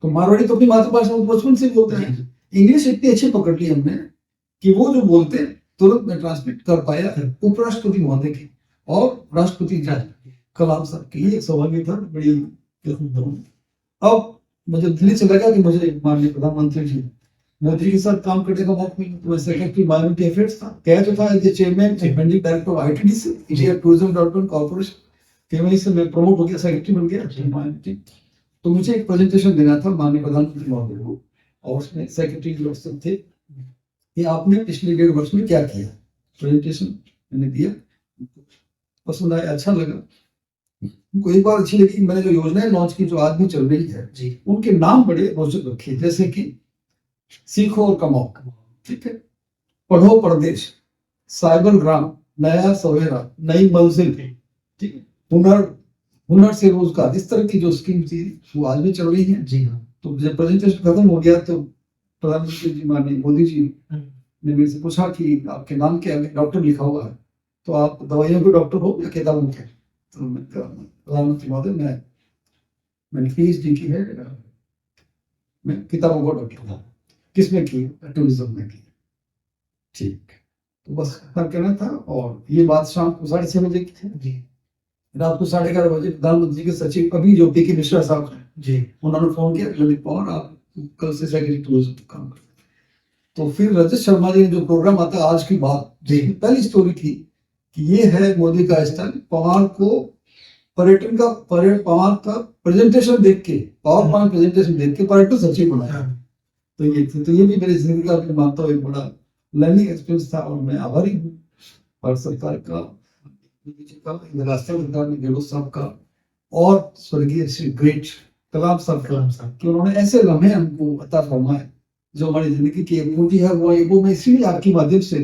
तो मारवाड़ी तो अपनी मातृभाषा में बचपन से बोलते हैं, इंग्लिश इतनी अच्छी पकड़ ली हमने कि वो जो बोलते तुरंत मैं ट्रांसलेट कर पाया उपराष्ट्रपति महोदय की और राष्ट्रपति कलाम साहब की। ये सौभाग्य था बड़ी। अब मुझे दिल्ली चला गया कि मुझे माननीय प्रधानमंत्री जी मोदी के साथ काम करने का मौका मिला। तो सेक्रेटरी माइनॉरिटी अफेयर्स था, कह तो था as chairman and managing director of ITDC, India Tourism Development Corporation, कि वहीं से मैं प्रमोट हो गया, सेक्रेटरी बन गया माइनॉरिटी। तो मुझे एक प्रेजेंटेशन देना था माननीय प्रधानमंत्री महोदय को, और उसमें सेक्रेटरी लोग सब थे कि आपने पिछले 1.5 वर्ष में क्या किया। प्रेजेंटेशन मैंने दिया, पसंद आया, अच्छा लगा उनको। एक बार अच्छी लगी, मैंने जो योजनाएं लॉन्च की जो आज भी चल रही है जी, उनके नाम बड़े रोचक रखे, जैसे कि सीखो और कमाओ, ठीक है, पढ़ो परदेश, साइबर ग्राम, नया सवेरा, नई मंजिल, ठीक है, हुनर से रोजगार, इस तरह की जो स्कीम थी वो आज भी चल रही है जी। तो जब प्रेजेंटेशन खत्म हो गया तो प्रधानमंत्री जी माननीय मोदी जी ने मेरे से पूछा कि आपके नाम क्या है? डॉक्टर लिखा हुआ है, तो आप दवाइयों के डॉक्टर हो या किताबों के? तो प्रधानमंत्री महोदय मैंने पीएचडी की है, मैं किताबों का डॉक्टर हूँ। किसमें की? टूरिज्म में की। ठीक, तो बस कहना था। और ये बात शाम को 6:30 बजे की थी जी। रात को 11:30 बजे प्रधानमंत्री के सचिव अभी जो पी के मिश्रा साहब हैं जी, उन्होंने फोन किया, ललित पवार आप कल से सेक्रेटरी टूरिज्म काम करते। तो फिर रजत शर्मा जी ने जो प्रोग्राम आता आज की बात जी, पहली स्टोरी थी कि ये है मोदी का स्टाइल। पवार को पर्यटन का पवार का प्रेजेंटेशन देख के, पावर पॉइंट प्रेजेंटेशन देख के पर्यटन सचिव बनाया। तो ये थी, तो ये भी मेरी जिंदगी का मैं मानता हूँ एक बड़ा लर्निंग एक्सपीरियंस था, और मैं आभारी हूँ भारत सरकार का, राष्ट्रीय सरकार ने गहलोत साहब का, और स्वर्गीय श्री ग्रेट कलाम साहब कि उन्होंने ऐसे लम्हे हमको अता फरमाए जो हमारी जिंदगी की एक मूर्ति है। वो मैं इसीलिए आपके माध्यम से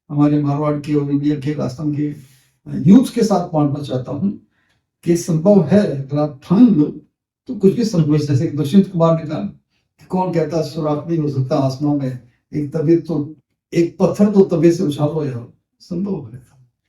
हमारे मारवाड़ के और इंडिया के राजस्थान के यूथ के साथ बांटना चाहता हूँ कि संभव है, अगर आप ठान लो तो कुछ भी संभव है। जैसे दुष्यंत कुमार ने कहा, कौन कहता है सुराख नहीं हो सकता आसमां में, एक तबीयत तो एक पत्थर तो तबीयत से उछालो यार, संभव है।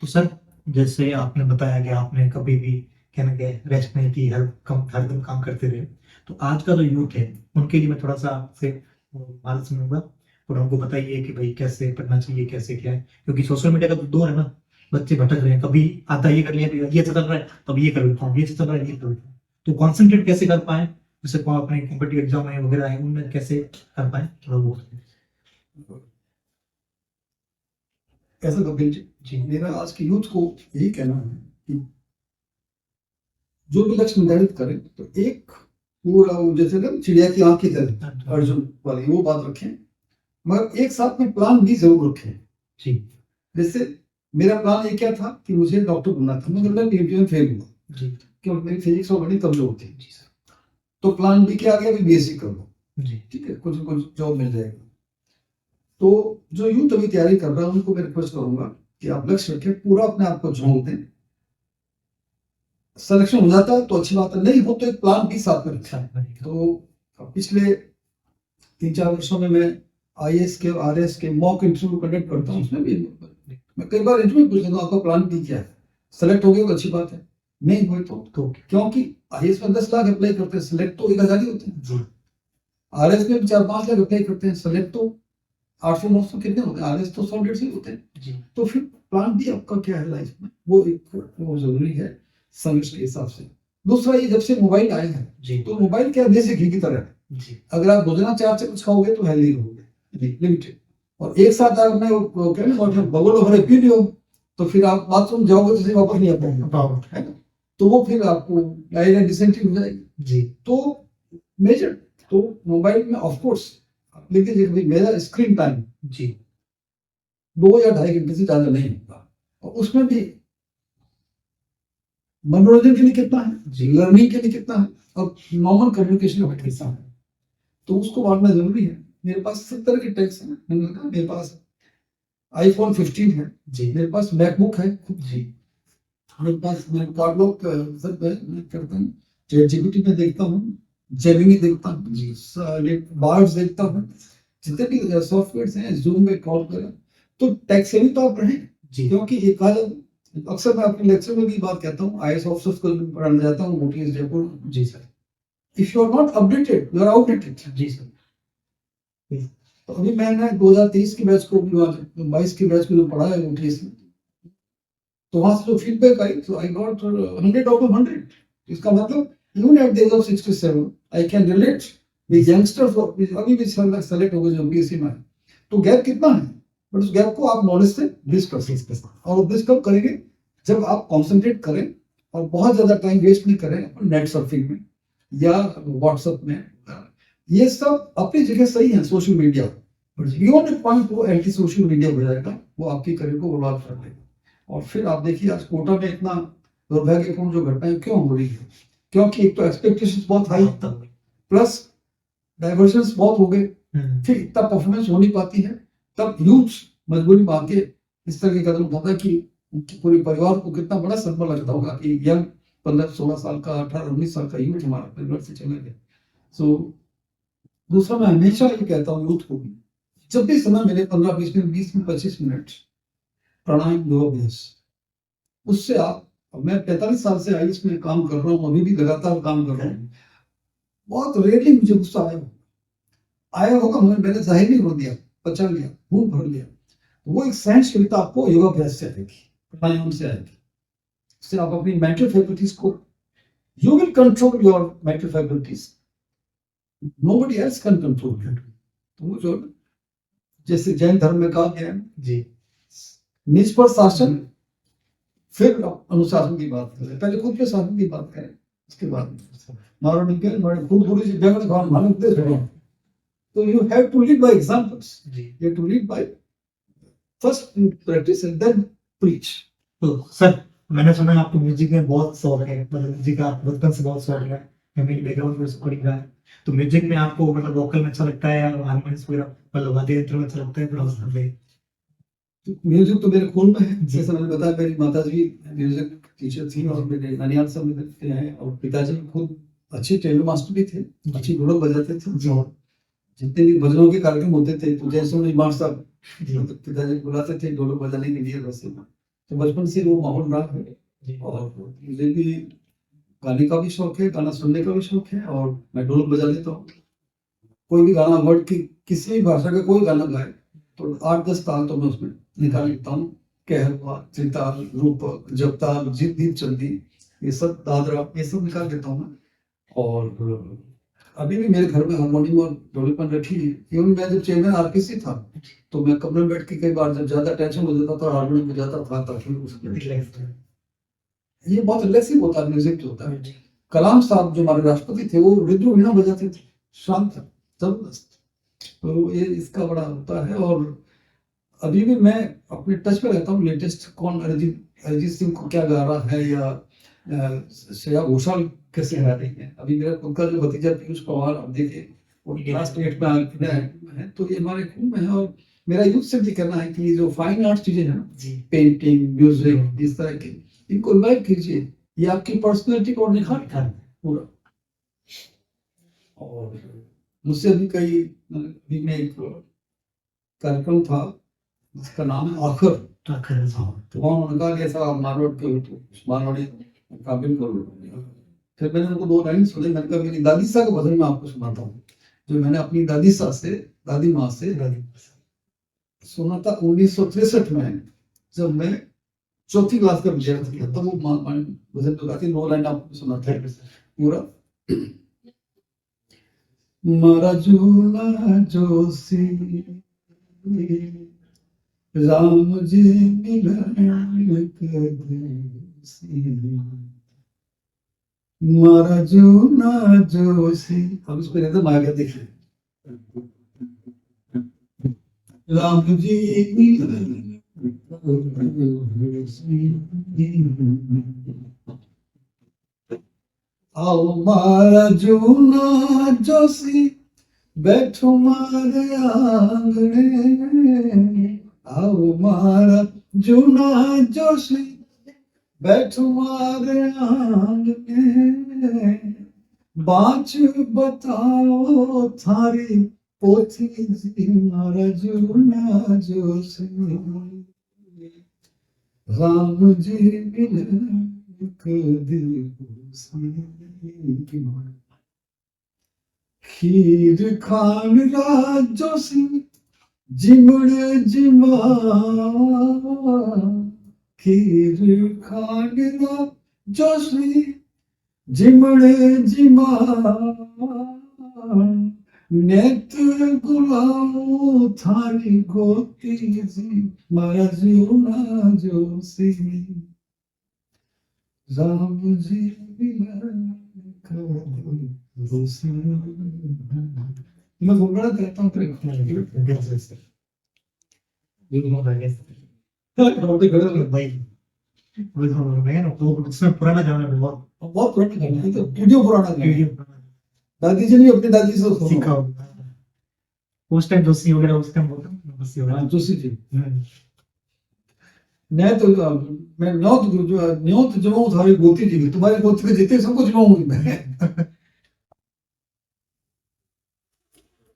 तो सर जैसे आपने बताया कि आपने कभी भी कहना क्या रेस्ट नहीं की, हरदम काम करते रहे, तो आज का जो यूथ है उनके लिए मैं थोड़ा सा आपसे बात सुनूंगा, और हमको बताइए कि भाई कैसे पढ़ना चाहिए, कैसे क्या है, क्योंकि सोशल मीडिया का दौर है ना, बच्चे भटक रहे हैं, कभी आता ये कर लिया, ये चल रहा है, तब ये कर लेता हूँ, ये चल रहा है, ये कर लेता हूँ। तो कॉन्सेंट्रेट कैसे कर पाए जैसे को अपने कॉम्पिटिटिव एग्जाम है वगैरह है उनमें कैसे कर पाए थोड़ा बहुत। ऐसा कपिल जी, जी मेरा आज के यूथ को यही कहना है कि जो भी लक्ष्य निर्धारित करें तो एक पूरा वो जैसे ना चिड़िया की आंख की तरह अर्जुन वाली वो बात रखें, मगर एक साथ में प्लान भी जरूर रखें। जी जैसे मेरा प्लान ये क्या था कि मुझे डॉक्टर बनना था, मगर मैं पीएमटी में फेल हुआ जी क्योंकि मेरी फिजिक्स और बड़ी कमजोर थी। जी सर तो प्लान बी क्या आ गया, बीएससी कर लो, जी ठीक है, कुछ कुछ जॉब मिल जाएगा। तो जो यूथ अभी तैयारी कर रहा है उनको मैं रिक्वेस्ट करूंगा कि आप लक्ष्य रखें, पूरा अपने आप को झोंक दें। सिलेक्शन हो जाता है तो अच्छी बात है, नहीं हो तो एक प्लान भी साथ में रखें। तो पिछले 3-4 वर्षों में मैं आईएएस के और आरएएस के मॉक इंटरव्यू कंडक्ट करता हूँ, उसमें भी मैं कई बार इंटरव्यू पूछ लेता हूँ आपका प्लान बी क्या है। सेलेक्ट हो गए तो अच्छी बात है, नहीं हुए तो क्योंकि आईएएस में 10 लाख अप्लाई करते हैं, सेलेक्ट तो 1000 ही होते हैं। आरएएस में 4-5 लाख अप्लाई करते हैं, सेलेक्ट तो 800-900 कितने होते हैं, आरएएस तो 100-150 होते हैं। तो फिर प्लान बी आपका क्या है लाइफ में, वो जरूरी है संघर्ष के हिसाब से। दूसरा, ये जब से मोबाइल आए हैं तो मोबाइल क्या देसी घी की तरह है। अगर आप रोजाना 4 से कुछ खाओगे तो हेल्दी रहोगे, लिमिटेड। और एक साथ अगर मैं बगल भरे पी लियो तो फिर आप बाथरूम जाओगे तो वापस नहीं आ पाएंगे, है ना। तो वो फिर आपको डिसेंट्री हो जाएगी जी। तो मेजर तो मोबाइल में ऑफ कोर्स आप लिख दीजिए मेरा स्क्रीन टाइम जी 2 या 2.5 घंटे से ज्यादा नहीं होगा। और उसमें भी मनोरंजन के लिए कितना है, लर्निंग के लिए कितना है, और नॉर्मल कम्युनिकेशन का कितना है, तो उसको बांटना जरूरी है। मेरे पास 70 के टैक्स है, मैंने कहा मेरे पास आईफोन 15 है जी, मेरे पास मैकबुक है जी, मेरे पास मैं कार्डलॉग सब करता हूँ, चैट जीपीटी में देखता हूँ, जेमिनी देखता हूँ जी, बार्ड्स देखता हूँ, जितने भी सॉफ्टवेयर्स हैं, जूम में कॉल करें। तो टैक्स से भी तो आप रहें जी, क्योंकि एक अक्सर मैं अपने लेक्चर में भी बात कहता हूँ, आईएएस ऑफिसर्स को पढ़ाने जाता हूँ मोटीएस जयपुर जी sir. If you are not updated you are outdated जी सर। तो अभी मैंने 2023 की बैच को 22 की बैच को जो पढ़ा है मोटीएस में, तो वहां से जो फीडबैक आई तो आई गॉट 100 आउट ऑफ 100। इसका मतलब even at the age of 67 I can relate with youngsters अभी भी सेलेक्ट हो गए जो बीएससी में। तो गैप कितना है, बट उस गैप को आप नॉलेज से ब्रिज कर सकते हैं। और ब्रिज कब करेंगे, जब आप कॉन्सेंट्रेट करें और बहुत ज्यादा टाइम वेस्ट नहीं करें नेट सर्फिंग में या व्हाट्सएप में। ये सब अपनी जगह सही है social media, but beyond A point वो एंटी सोशल मीडिया हो जाएगा, वो आपकी करियर को बर्बाद कर देगा। और फिर आप देखिए आज कोटा में इतना दुर्भाग्यपूर्ण जो घटनाएं क्यों हो रही है, क्योंकि एक तो एक्सपेक्टेशंस बहुत हाई प्लस डाइवर्जन्स बहुत हो गए, फिर इतना परफॉर्मेंस हो नहीं पाती है। तब यूथ मजबूरी में आके इस तरह के कदम उठाता है कि उनके पूरे परिवार को कितना बड़ा सदमा लगता होगा कि यंग 15-16 साल का 18-19 साल का यूथ हमारा परिवार से चला गया। सो दूसरा, मैं हमेशा ये कहता हूँ यूथ को भी, जब भी समय मिले 15-20 मिनट 20-25 मिनट प्राणायाम योगाभ्यास, उससे आप, मैं 45 साल से आयुष में काम कर रहा हूँ, अभी भी लगातार काम कर रहा हूँ, बहुत रेयरली मुझे गुस्सा आया होगा, मैंने जाहिर नहीं कर दिया, पचा लिया, खून भर लिया। वो एक सहनशीलता आपको योगाभ्यास से आएगी, प्राणायाम से आएगी। इससे आप अपनी मेंटल फैकल्टीज को, you will control your mental faculties, nobody else can control it. तो वो जो जैसे जैन धर्म में कहा गया है जी, निज पर शासन फिर अनुशासन की बात करें, पहले खुद पे शासन की बात करें, उसके बाद खुद पूरी जगह खान मानव दे रहे हैं। So you have to lead by examples. You have to lead by first practice and then preach. तो सर मैंने सुना है आपको म्यूजिक में बहुत शौक है, मतलब म्यूजिक का बचपन से बहुत शौक है, फैमिली बैकग्राउंड में सुपड़ी का है। तो म्यूजिक में आपको मतलब वोकल में अच्छा लगता है या हारमोनियम वगैरह मतलब वाद्य यंत्र में अच्छा लगता है, थोड़ा बता दें। तो म्यूजिक तो मेरे खून में है, जैसे मैंने बताया मेरी माताजी म्यूजिक टीचर थी और मेरे नानियाल साहब भी हैं और पिताजी खुद अच्छे टेलर मास्टर भी थे, अच्छी ढोलक बजाते थे। जितने भी भजनों के कार्यक्रम होते थे तो जैसे उन्हें साहब पिताजी बुलाते थे ढोलक बजाने के लिए, वैसे तो बचपन से वो माहौल रहा है। और मुझे भी गाने का भी शौक है, गाना सुनने का भी शौक है, और मैं ढोलक बजा लेता हूँ। कोई भी गाना वर्ड की किसी भी भाषा का कोई गाना गाए तो 8-10 ताल तो मैं उसमें निकाल लेता हूँ। कहरवा, त्रिताल, रूपक, जपताल, जीत दीप चंदी, ये सब दादरा, ये सब निकाल लेता हूँ मैं। और अभी भी मेरे घर में हारमोनियम और ढोलकपन रखी है। इवन मैं जब चेयरमैन आरपीसी था तो मैं कमरे में बैठ के कई बार जब ज्यादा टेंशन हो जाता था हारमोनियम बजाता था ताकि ये बहुत रिलैक्सिंग होता है म्यूजिक जो होता है। कलाम साहब जो हमारे राष्ट्रपति थे वो रुद्र वीणा बजाते थे, शांत जबरदस्त। तो ये इसका बड़ा होता है। और अभी भी मैं अपने टच पे रहता हूँ, लेटेस्ट कौन अरिजीत सिंह को क्या गा रहा है या श्रेया घोषाल कैसे गा रही है। अभी मेरा उनका जो भतीजा पीयूष पंवार आप देखिए वो क्लास 8 में है। तो ये हमारे खून में है। और मेरा यूथ से भी कहना है कि जो फाइन आर्ट चीजें हैं ना, पेंटिंग, म्यूजिक, इस तरह की, इनको इन्वाइट कीजिए, ये आपकी पर्सनैलिटी को और निखारता है पूरा। और मुझसे अभी अभी में एक कार्यक्रम था जिसका नाम है आखिर। तो वहाँ उन्होंने कहा कि ऐसा मारवाड़ी काबिल करो। फिर मैंने उनको 2 लाइन सुने। मैंने कहा मेरी दादी सा का भजन मैं आपको सुनाता हूँ जो मैंने अपनी दादी माँ से सुना था 1963 में, जब मैं 4th क्लास का विद्यार्थी था। तो वो भजन तो गाती 9 लाइन आपको सुनाता है पूरा। मारा झूला जोशी राम जी मिलन कदेसी, मारा झूला जोशी। अब इस पर एकदम आ गया, देखिए राम जी मिलन आओ मारा झूला जोशी बैठो मारे आंगणे, आओ मारा झूला जोशी बैठो मारे आंगणे, बाँच बताओ थारी पोथी जी मारा झूला जोशी, राम जी मिलन खीर खान राजोशी जिमड़ जिमा, खीर खान राजोशी जिमड़ जिमा, नेत्र गुलाओ थारी गोती जी मारा झूला जोशी, राम जी मिलन कदेसी। मैं गुनगुना करता हूँ उसमें पुराना गाना है, बहुत पुराना गाना है। तो वीडियो पुराना गाना है। दादी जी ने अपनी दादी से सीखा होगा उस टाइम। जोशी वगैरह उस टाइम जोशी वगैरह जोशी जी नहीं तो मैं न्योत जमाऊं थारी गोती जी, तुम्हारी गोती में जितने सबको जमाऊंगी मैं।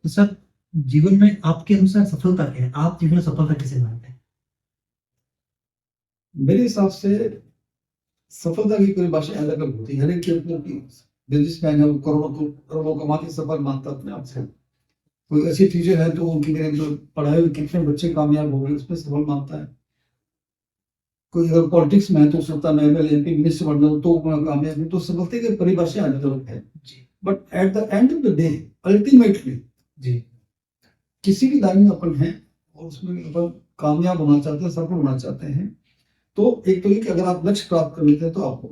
तो सर जीवन में आपके अनुसार सफलता क्या है? आप जीवन में सफलता किसे मानते हैं? मेरे हिसाब से सफलता की कोई भाषा अलग अलग होती है। हर एक की अपनी बिजनेसमैन है, वो करोड़ों कमा के सफल मानता अपने आप से। कोई अच्छी टीचर है तो उनकी पढ़ाई हुई कितने बच्चे कामयाब हो गए उसमें सफल मानता है। कोई अगर पॉलिटिक्स में है तो सोचता मैं एमएलए एमपी मिनिस्टर बन जाऊं तो कामयाब है। तो सफलता की परिभाषा अलग अलग है। But at the end of the day ultimately जी किसी भी लाइन में अपन हैं और उसमें अपन कामयाब होना चाहते हैं, सफल होना चाहते हैं, तो एक तो ये कि अगर आप लक्ष्य प्राप्त कर लेते हैं तो आपको,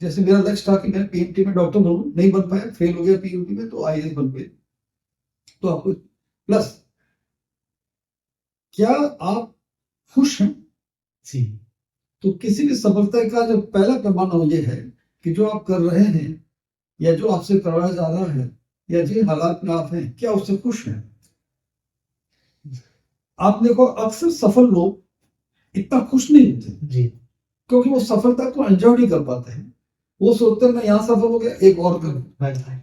जैसे मेरा लक्ष्य था कि मैं पीएमटी में डॉक्टर बनूं, नहीं बन पाया, फेल हो गया पीएमटी में, तो आईएएस बन गए। तो आपको प्लस क्या आप खुश हैं? जी तो किसी भी सफलता का जो पहला पैमाना ये है कि जो आप कर रहे हैं या जो आपसे करवाया जा रहा है या जिन हालात में आप हैं, क्या उससे खुश हैं? आप देखो अक्सर सफल लोग इतना खुश नहीं होते जी क्योंकि वो सफलता को एंजॉय नहीं कर पाते हैं। वो सोचते हैं मैं यहाँ सफल हो गया, एक और करूं।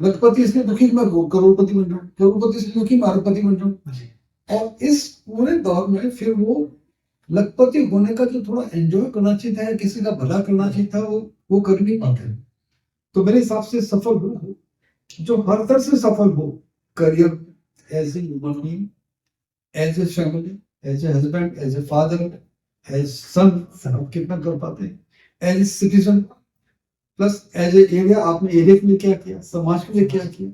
लखपति इसलिए दुखी मैं करोड़पति बन जाऊं, करोड़पति इसलिए दुखी मैं अरबपति बन जाऊं। और इस पूरे दौर में फिर वो लखपति होने का जो थोड़ा एंजॉय करना चाहिए था या किसी का भला करना चाहिए था वो कर नहीं पाते। तो मेरे हिसाब से सफल हो जो हर तरह से सफल हो, career, as a human being, as a family, as a husband, as a father, as son, कितना कर पाते हैं, as a citizen, plus as a area, आपने एरिया के लिए क्या किया, समाज के लिए क्या किया,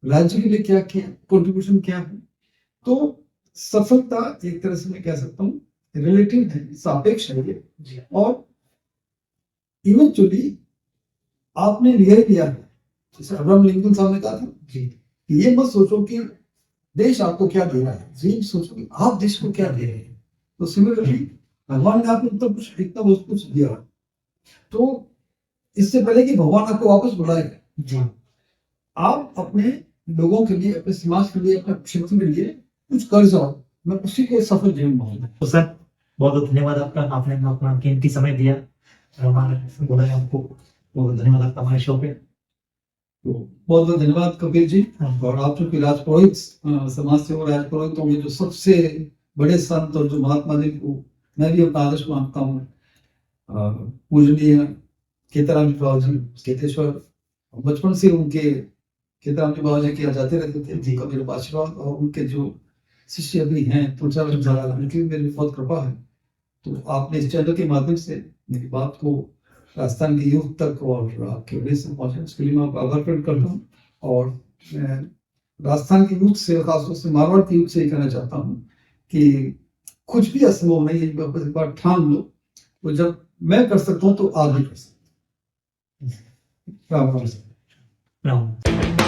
राज्य के लिए क्या किया, कंट्रीब्यूशन क्या है। तो सफलता एक तरह से मैं कह सकता हूँ रिलेटिव है, सापेक्ष है ये। जी और इवेंचुअली आपने लिया ही लिया है। जैसे अब्राहम लिंकन साहब ने कहा था जी कि ये मत सोचो कि देश आपको क्या दे रहा है, ये सोचो कि आप देश को क्या दे रहे हैं। तो सिमिलरली भगवान ने आपको इतना बहुत कुछ दिया, तो इससे पहले कि भगवान आपको वापस बुलाए, जी आप अपने लोगों के लिए, अपने समाज के लिए, अपने क्षेत्र के लिए कुछ कर जाओ। मैं उसी को सफल जीवन मानूंगा। तो सर बहुत बहुत धन्यवाद आपका, आपने अपना कीमती समय दिया और हमारे बोला आपको बहुत धन्यवाद आपका हमारे शो पे। तो बहुत बहुत धन्यवाद कपिल जी। और आप चूंकि राजपुरोहित समाज से हो, राजपुरोहित होंगे जो सबसे बड़े संत और जो महात्मा जी को मैं भी अपना आदर्श मानता हूँ, पूजनीय केतराम जी बाबा जी केतेश्वर, बचपन से उनके केतराम जी बाबा जी के यहाँ जाते रहते थे जी, मेरे आशीर्वाद। और उनके जो शिष्य अभी हैं तुलसा उनकी मेरी बहुत कृपा है। तो आपने इस चैनल के माध्यम से मेरी बात को राजस्थान के युग तक और आपके उद्देश्य से पहुंचे, उसके लिए मैं आपका आभार प्रकट करता हूँ। और मैं राजस्थान के युग से, खासतौर से मारवाड़ के युग से ये कहना चाहता हूँ कि कुछ भी असंभव नहीं है, एक बार ठान लो। तो जब मैं कर सकता हूँ तो आप भी कर सकते हैं। राम राम। राम।